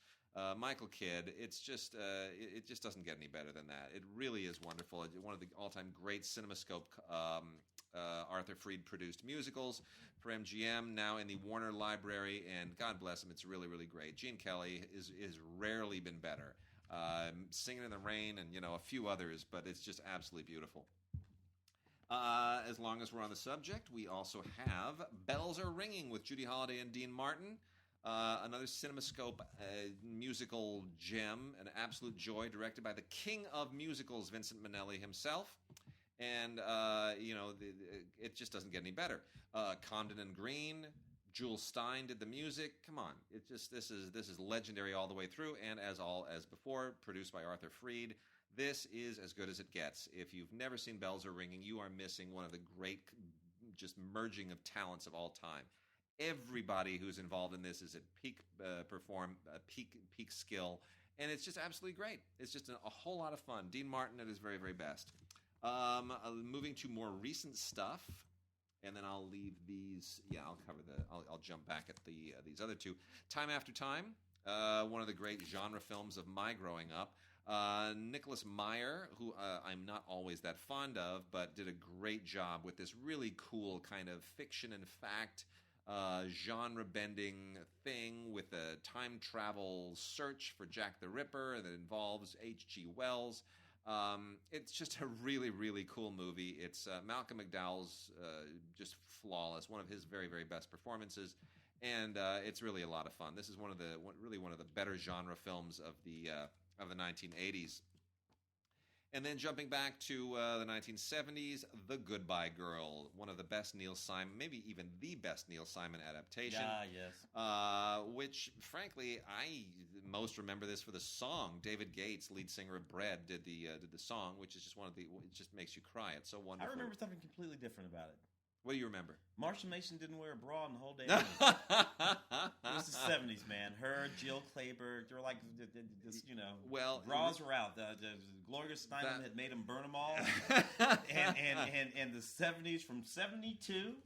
Michael Kidd. It's just it just doesn't get any better than that. It really is wonderful. One of the all-time great CinemaScope Arthur Freed produced musicals for MGM, now in the Warner Library, and God bless him, it's really, really great. Gene Kelly is rarely been better. Singing in the Rain and a few others, but it's just absolutely beautiful. As long as we're on the subject, we also have Bells Are Ringing with Judy Holliday and Dean Martin. Another CinemaScope musical gem, an absolute joy, directed by the king of musicals, Vincent Minnelli himself. And it just doesn't get any better. Condon and Green, Jules Stein did the music. Come on, this is legendary all the way through. And as before, produced by Arthur Freed. This is as good as it gets. If you've never seen Bells Are Ringing, you are missing one of the great, just merging of talents of all time. Everybody who's involved in this is at peak peak skill, and it's just absolutely great. It's just a whole lot of fun. Dean Martin at his very, very best. Moving to more recent stuff, and then I'll leave these. Yeah, I'll cover I'll jump back at these other two. Time After Time, one of the great genre films of my growing up. Nicholas Meyer, who I'm not always that fond of, but did a great job with this really cool kind of fiction and fact genre-bending thing with a time travel search for Jack the Ripper that involves H.G. Wells. It's just a really, really cool movie. It's Malcolm McDowell's just flawless, one of his very, very best performances, and it's really a lot of fun. This is one of the better genre films of the 1980s. And then jumping back to the 1970s, The Goodbye Girl, one of the best Neil Simon, maybe even the best Neil Simon adaptation. Yes. Which, frankly, I most remember this for the song. David Gates, lead singer of Bread, did the song, which is just it just makes you cry. It's so wonderful. I remember something completely different about it. What do you remember? Marsha Mason didn't wear a bra in the whole damn movie. It was the 70s, man. Her, Jill Clayburgh, they were like, well, bras were out. The Gloria Steinem had made them burn them all. and the 70s, from 72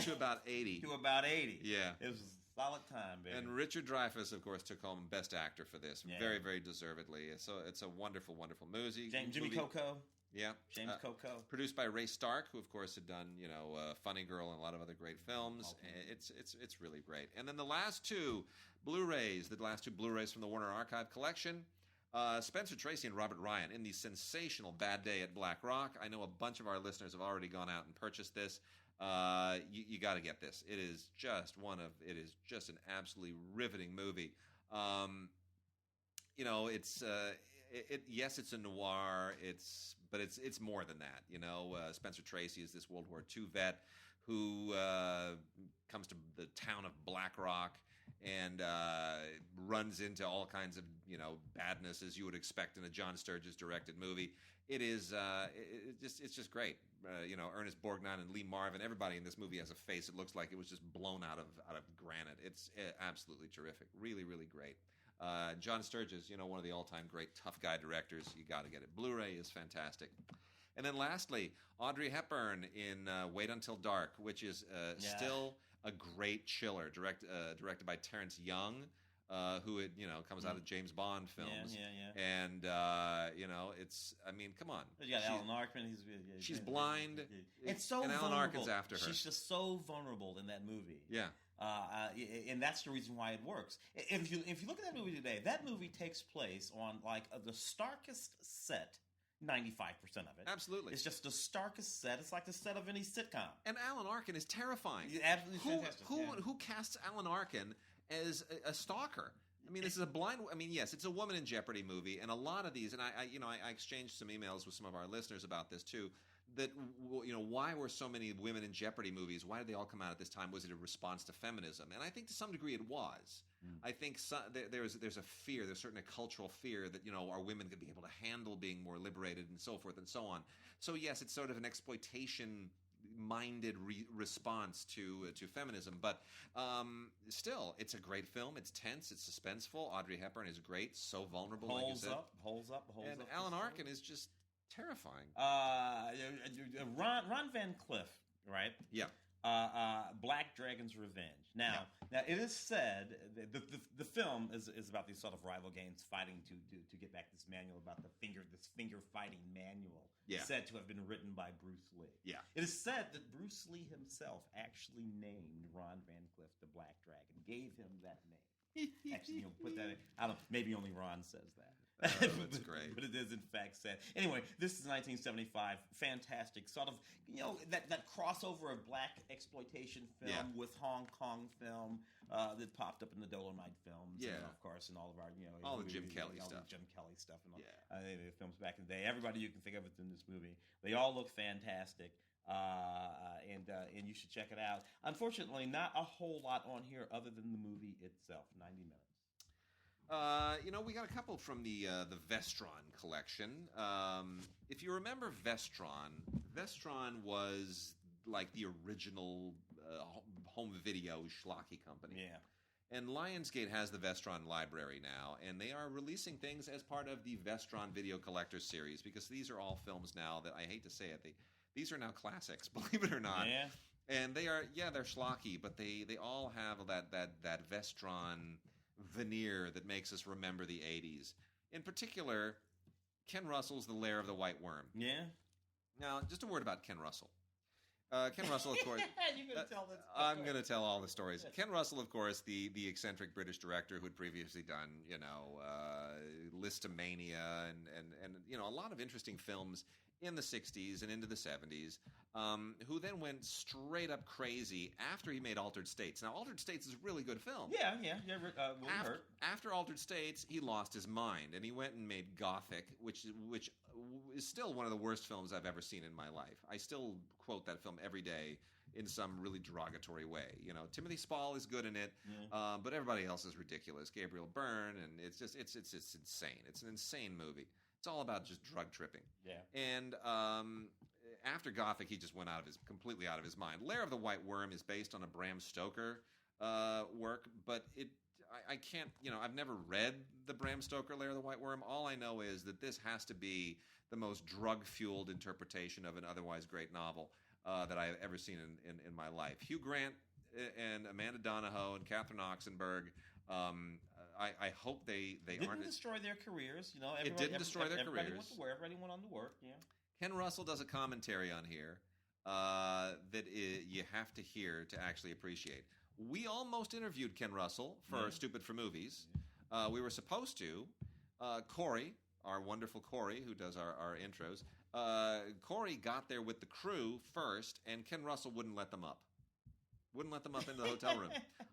to about 80. To about 80. Yeah. It was a solid time, baby. And Richard Dreyfuss, of course, took home Best Actor for this. Yeah. Very, very deservedly. So it's a wonderful, wonderful movie. Jimmy Coco. Yeah. James Coco. Produced by Ray Stark, who, of course, had done, Funny Girl and a lot of other great films. Okay. It's really great. And then the last two Blu-rays from the Warner Archive Collection, Spencer Tracy and Robert Ryan in the sensational Bad Day at Black Rock. I know a bunch of our listeners have already gone out and purchased this. You got to get this. It is just an absolutely riveting movie. Yes, it's a noir. But it's more than that. Spencer Tracy is this World War II vet who comes to the town of Black Rock and runs into all kinds of badness as you would expect in a John Sturges directed movie. It is it's just great. Ernest Borgnine and Lee Marvin. Everybody in this movie has a face that looks like it was just blown out of granite. It's absolutely terrific. Really, really great. John Sturges, one of the all-time great tough guy directors. You got to get it. Blu-ray is fantastic. And then lastly, Audrey Hepburn in Wait Until Dark, which is still a great chiller, directed by Terrence Young, who comes out of James Bond films. Yeah. And come on. You got Alan Arkin. She's blind. It's so and vulnerable. Alan Arkin's after her. She's just so vulnerable in that movie. Yeah. And that's the reason why it works. If you look at that movie today, that movie takes place on the starkest set, 95% of it. Absolutely. It's just the starkest set. It's like the set of any sitcom. And Alan Arkin is terrifying. Absolutely fantastic. Who casts Alan Arkin as a stalker? I mean, this is a blind. I mean, yes, it's a woman in jeopardy movie, and a lot of these. And I exchanged some emails with some of our listeners about this too. That why were so many women in jeopardy movies? Why did they all come out at this time? Was it a response to feminism? And I think to some degree it was. I think there's a fear. There's certainly a cultural fear that our women could be able to handle being more liberated and so forth and so on. So yes, it's sort of an exploitation-minded response to feminism. But still, it's a great film. It's tense. It's suspenseful. Audrey Hepburn is great. So vulnerable. Holds like you said. Holds up. And Alan Arkin is just terrifying. Ron Van Cliff, right? Yeah. Black Dragon's Revenge. Now it is said the film is about these sort of rival gangs fighting to get back this manual about this finger fighting manual. Yeah. Said to have been written by Bruce Lee. Yeah. It is said that Bruce Lee himself actually named Ron Van Cliff the Black Dragon, gave him that name. Actually, put that in. I don't. Maybe only Ron says that. That's great. But it is in fact said. Anyway, this is 1975. Fantastic. Sort of, that crossover of black exploitation film with Hong Kong film that popped up in the Dolomite films. Yeah. And of course, in all of our, all the Jim Kelly stuff. The Jim Kelly stuff and all the films back in the day. Everybody you can think of is in this movie. They all look fantastic. And you should check it out. Unfortunately, not a whole lot on here other than the movie itself. 90 minutes. We got a couple from the Vestron collection. If you remember Vestron was like the original home video schlocky company. Yeah. And Lionsgate has the Vestron library now, and they are releasing things as part of the Vestron Video Collector Series, because these are all films now that, I hate to say it, these are now classics, believe it or not. Yeah. And they're schlocky, but they all have that Vestron veneer that makes us remember the 80s. In particular, Ken Russell's The Lair of the White Worm. Yeah. Now, just a word about Ken Russell. Ken Russell, of course. You're going to tell this. I'm going to tell all the stories. Ken Russell, of course, the eccentric British director who had previously done, Listomania and a lot of interesting films in the 60s and into the 70s, who then went straight up crazy after he made Altered States. Now, Altered States is a really good film. Yeah. After Altered States, he lost his mind, and he went and made Gothic, which is still one of the worst films I've ever seen in my life. I still quote that film every day in some really derogatory way. Timothy Spall is good in it, but everybody else is ridiculous. Gabriel Byrne, and it's insane. It's an insane movie. It's all about just drug tripping. Yeah. And after Gothic, he just went completely out of his mind. Lair of the White Worm is based on a Bram Stoker work, but I can't, I've never read the Bram Stoker Lair of the White Worm. All I know is that this has to be the most drug-fueled interpretation of an otherwise great novel that I've ever seen in my life. Hugh Grant and Amanda Donahoe and Catherine Oxenberg. I hope they didn't destroy their careers. It didn't destroy their everybody careers. Went to work. Everybody went on to work. Yeah. Ken Russell does a commentary on here you have to hear to actually appreciate. We almost interviewed Ken Russell for Stupid for Movies. We were supposed to. Corey, our wonderful Corey, who does our intros, Corey got there with the crew first, and Ken Russell wouldn't let them up. Wouldn't let them up into the hotel room.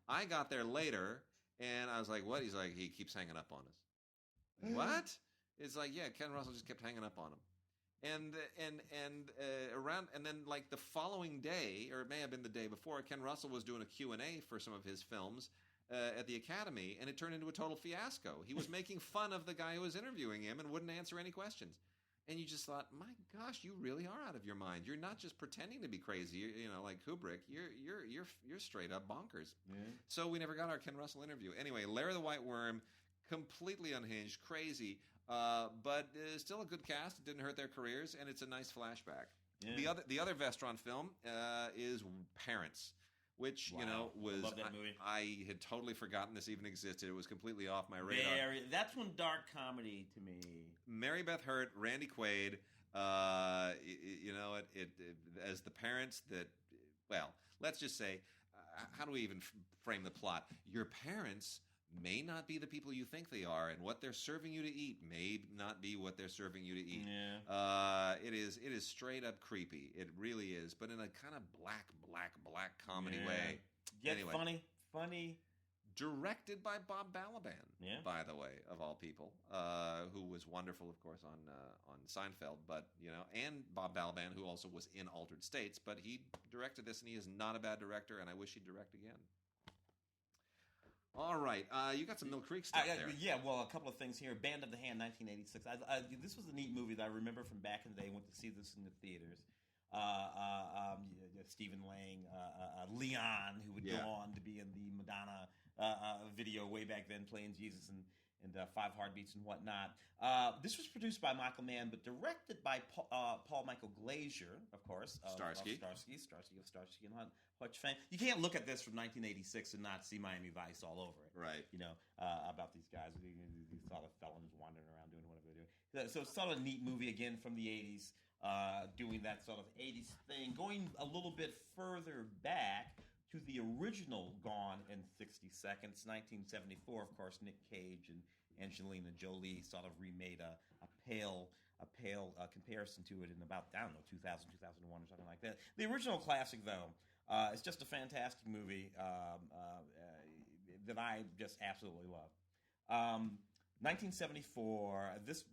I got there later, and I was like, what? He's like, he keeps hanging up on us. What? It's like, yeah, Ken Russell just kept hanging up on him. And then like the following day, or it may have been the day before, Ken Russell was doing a Q&A for some of his films at the Academy, and it turned into a total fiasco. He was making fun of the guy who was interviewing him and wouldn't answer any questions. And you just thought, my gosh, you really are out of your mind. You're not just pretending to be crazy, like Kubrick. You're straight up bonkers. Yeah. So we never got our Ken Russell interview. Anyway, Lair of the White Worm, completely unhinged, crazy, but still a good cast. It didn't hurt their careers, and it's a nice flashback. Yeah. The other Vestron film is Parents, which was I love that movie. I had totally forgotten this even existed. It was completely off my radar. That's one dark comedy to me. Mary Beth Hurt, Randy Quaid, it as the parents that. Well, let's just say, how do we even frame the plot? Your parents may not be the people you think they are, and what they're serving you to eat may not be what they're serving you to eat. Yeah. It is straight up creepy. It really is, but in a kind of black comedy way. Yeah, anyway, funny. Directed by Bob Balaban, by the way, of all people, who was wonderful, of course, on Seinfeld, but and Bob Balaban, who also was in Altered States, but he directed this, and he is not a bad director, and I wish he'd direct again. All right, you got some Mill Creek stuff there. Yeah, well, a couple of things here. Band of the Hand, 1986. This was a neat movie that I remember from back in the day. I went to see this in the theaters. Stephen Lang, Leon, who would go on to be in the Madonna video way back then, playing Jesus and Five Heartbeats and whatnot. This was produced by Michael Mann, but directed by Paul Michael Glazier, of course. Starsky of Starsky and Hutch fame. You can't look at this from 1986 and not see Miami Vice all over it. Right. About these guys, these sort of felons wandering around doing whatever they're doing. So it's sort of a neat movie, again, from the 80s, doing that sort of 80s thing. Going a little bit further back to the original Gone in 60 Seconds, 1974, of course, Nick Cage and Angelina Jolie sort of remade a pale comparison to it in about, 2000, 2001 or something like that. The original classic, though, it's just a fantastic movie that I just absolutely love. 1974. This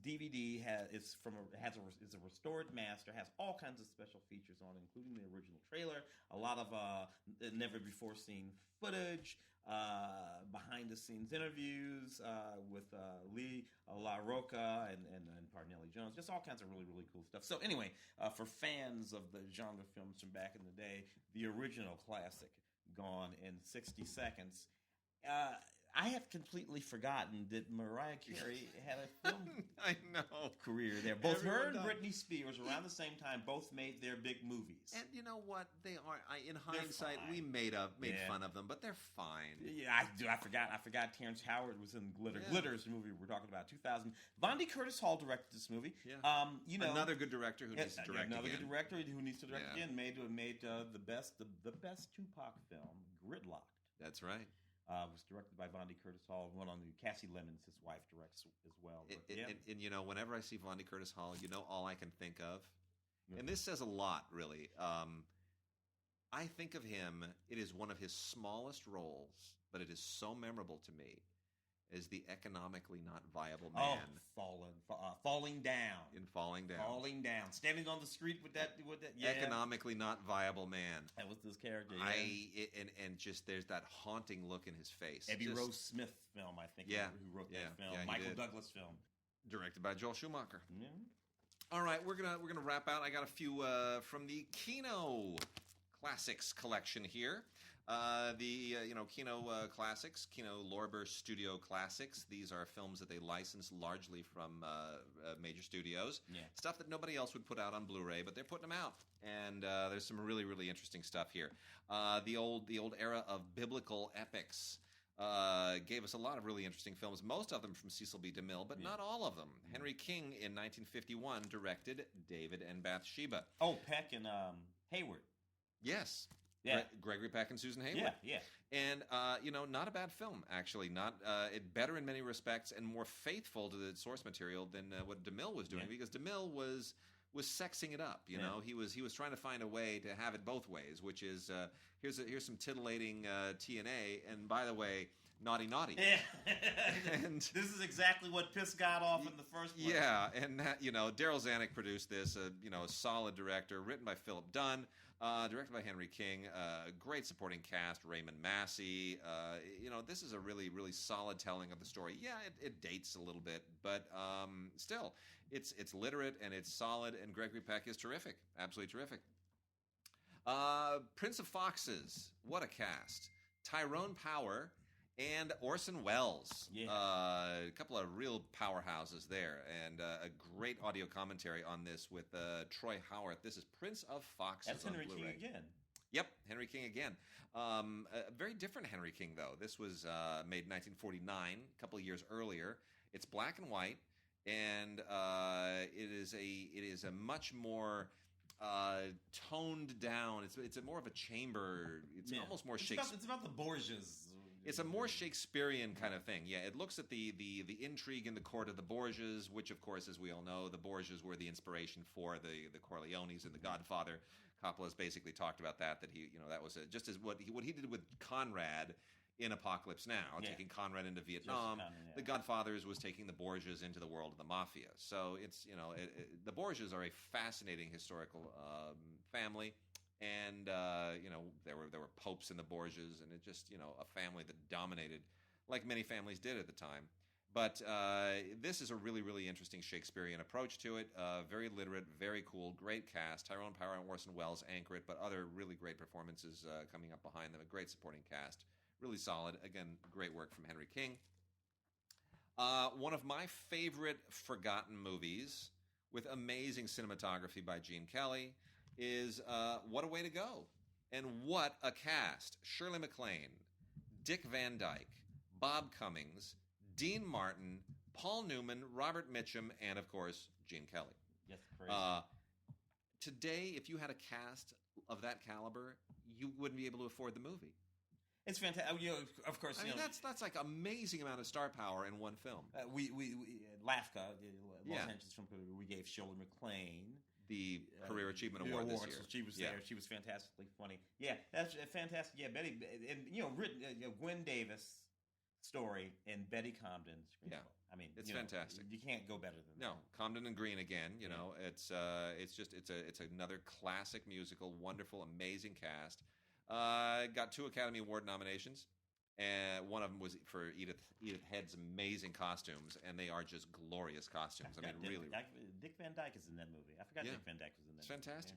DVD is a restored master. Has all kinds of special features on, including the original trailer. A lot of never before seen footage, behind the scenes interviews with Lee LaRocca and Parnelli Jones. Just all kinds of really, really cool stuff. So anyway, for fans of the genre films from back in the day, the original classic, Gone in 60 Seconds. I have completely forgotten that Mariah Carey had a film career there. Both her and Britney Spears, around the same time, both made their big movies. And you know what? They are. In hindsight, we made fun of them, but they're fine. Yeah, I forgot Terrence Howard was in Glitter. Yeah. Glitter's the movie we're talking about, 2000. Vonnie Curtis Hall directed this movie. Yeah. Another good director who needs to direct another again. good director who needs to direct again. Made the best Tupac film, Gridlocked. That's right. Was directed by Vonnie Curtis Hall. Went on to Cassie Lemons, his wife, directs as well. And whenever I see Vonnie Curtis Hall, all I can think of, and this says a lot, really. I think of him. It is one of his smallest roles, but it is so memorable to me. As the economically not viable man. Falling down. In Falling Down. Falling down. Standing on the street with that. Yeah. Economically not viable man. That was this character. And just there's that haunting look in his face. Abby Rose Smith film, I think. Yeah. Who wrote that film? Yeah, Michael Douglas film. Directed by Joel Schumacher. Yeah. All right, we're gonna wrap out. I got a few from the Kino Classics collection here. Kino Classics, Kino Lorber Studio Classics. These are films that they license largely from major studios. Yeah. Stuff that nobody else would put out on Blu-ray, but they're putting them out. And there's some really, really interesting stuff here. The old era of biblical epics gave us a lot of really interesting films. Most of them from Cecil B. DeMille, but not all of them. Henry King in 1951 directed David and Bathsheba. Oh, Peck and Hayward. Yes. Yeah. Gregory Peck and Susan Hayward. Yeah. And, not a bad film, actually. Not better in many respects and more faithful to the source material than what DeMille was doing, because DeMille was sexing it up. You know, he was trying to find a way to have it both ways, which is here's some titillating TNA, and by the way, naughty. Yeah. And this is exactly what pissed God off in the first place. Yeah, and that, Daryl Zanuck produced this. A solid director, written by Philip Dunn. Directed by Henry King, great supporting cast, Raymond Massey. This is a really, really solid telling of the story. Yeah, it dates a little bit, but still, it's literate and it's solid, and Gregory Peck is terrific, absolutely terrific. Prince of Foxes, what a cast. Tyrone Power and Orson Welles. Yeah. A couple of real powerhouses there, and a great audio commentary on this with Troy Howarth. This is Prince of Foxes. That's Henry on Blu-ray. King again. Yep, Henry King again. A very different Henry King, though. This was made in 1949, a couple of years earlier. It's black and white, and it is a much more toned down. It's a more of a chamber. It's almost more Shakespeare. It's about the Borgias. It's a more Shakespearean kind of thing. Yeah, it looks at the intrigue in the court of the Borgias, which, of course, as we all know, the Borgias were the inspiration for the Corleones and the Godfather. Coppola's basically talked about that he, that was just as what he did with Conrad in Apocalypse Now, taking Conrad into Vietnam. The Godfathers was taking the Borgias into the world of the mafia. So it's, the Borgias are a fascinating historical family. And there were popes in the Borgias, and it just a family that dominated, like many families did at the time. But this is a really, really interesting Shakespearean approach to it. Very literate, very cool, great cast. Tyrone Power and Orson Welles anchor it, but other really great performances coming up behind them. A great supporting cast, really solid. Again, great work from Henry King. One of my favorite forgotten movies with amazing cinematography by Gene Kelly is What a Way to Go. And what a cast. Shirley MacLaine, Dick Van Dyke, Bob Cummings, Dean Martin, Paul Newman, Robert Mitchum, and, of course, Gene Kelly. Yes, crazy. Today, if you had a cast of that caliber, you wouldn't be able to afford the movie. It's fantastic. Of course, I mean, that's like amazing amount of star power in one film. We LAFCA, Los Angeles Film Critics, we gave Shirley MacLaine the Career Achievement Award this year. So she was there. She was fantastically funny. Yeah, that's fantastic. Yeah, Betty, and Gwen Davis story and Betty Comden screenplay. Yeah, I mean, it's fantastic. You can't go better than that. No, Comden and Green again. It's another classic musical. Wonderful, amazing cast. Got 2 Academy Award nominations. And one of them was for Edith Head's amazing costumes, and they are just glorious costumes. Really. Dick Van Dyke is in that movie. I forgot Dick Van Dyke was in that. It's fantastic.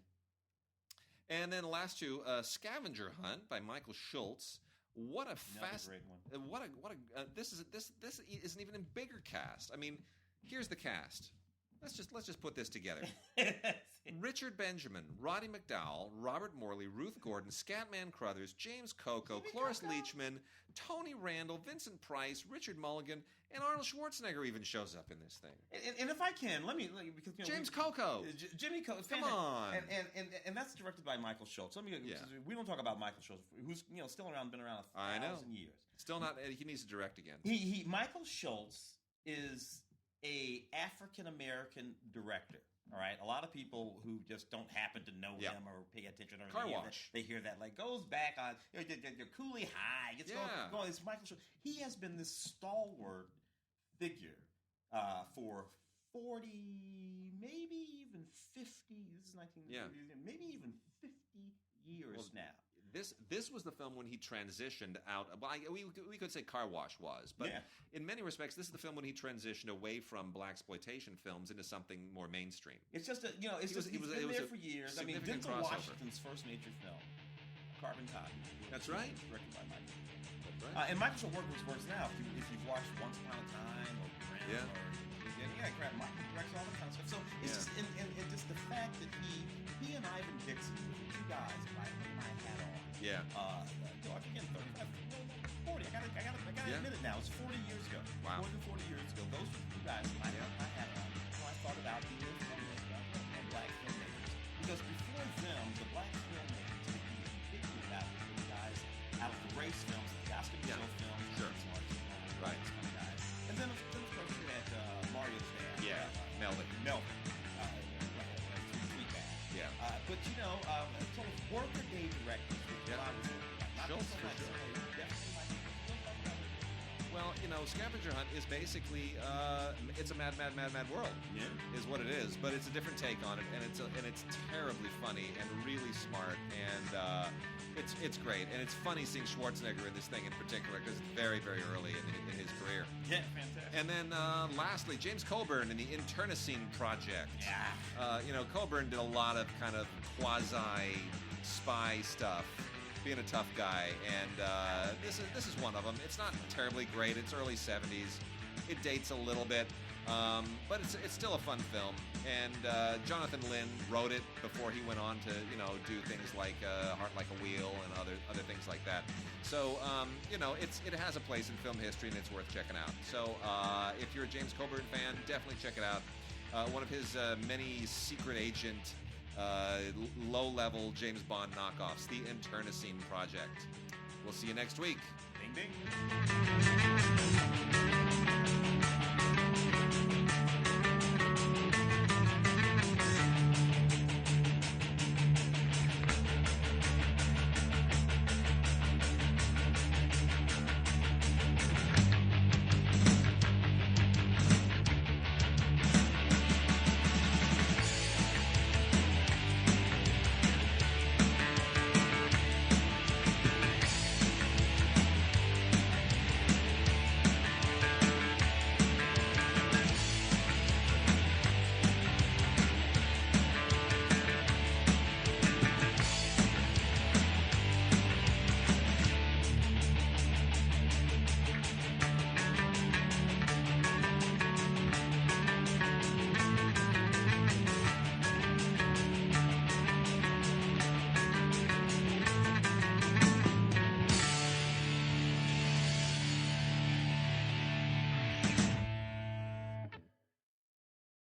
Yeah. And then the last 2, Scavenger Hunt by Michael Schultz. What a great one. This is an even bigger cast. I mean, here's the cast. Let's just put this together. Richard Benjamin, Roddy McDowall, Robert Morley, Ruth Gordon, Scatman Crothers, James Coco, Cloris Leachman, Tony Randall, Vincent Price, Richard Mulligan, and Arnold Schwarzenegger even shows up in this thing. And if I can, let me because James Coco, Jimmy Coco, come on, and that's directed by Michael Schultz. We don't talk about Michael Schultz, who's still around, been around 1,000 years. Still not. He needs to direct again. Michael Schultz is a African American director. All right, a lot of people who just don't happen to know him or pay attention or Car Wash. They hear that goes back on your Cooley High. It's going. It's Michael Schultz. He has been this stalwart figure for 40, maybe even 50. This is 19. Maybe even 50 years now. This was the film when he transitioned out. Well, we could say Car Wash was, but in many respects, this is the film when he transitioned away from blaxploitation films into something more mainstream. It's just he's been there for years. I mean, Denzel Washington's first major film, Carbon Cotton. That's right. Directed by Michael. And Michael works now. If you've watched Once Upon a Time or Graham Michael directs all the kind of stuff. So it's just and just the fact that he and Ivan Dixon were the two guys that I hung my hat on. Yeah. Again, 35, 40. I gotta admit it now. It's 40 years ago. Wow. More than 40 years ago. Those were the two guys that I hung my hat on. So I thought about being and black filmmakers. Because before them, the black filmmakers that we were thinking about were the guys out of the race films, the Oscar films, sure. Right. Guys. And then of course you had Mario's dad. Yeah. Melvin. Yeah. But sort of workaday directors. Well, Scavenger Hunt is basically it's a mad world. Yeah. Is what it is, but it's a different take on it, and it's terribly funny and really smart, and it's great, and it's funny seeing Schwarzenegger in this thing in particular because it's very, very early in his career. Yeah, fantastic. And then lastly, James Coburn in the Internecine Project. Yeah. Coburn did a lot of kind of quasi spy stuff, being a tough guy, and this is one of them. It's not terribly great. It's early 70s. It dates a little bit, but it's still a fun film. And Jonathan Lynn wrote it before he went on to do things like Heart Like a Wheel and other things like that. So it has a place in film history and it's worth checking out. So if you're a James Coburn fan, definitely check it out. One of his many secret agent, low-level James Bond knockoffs, the Internecine Project. We'll see you next week. Ding, ding.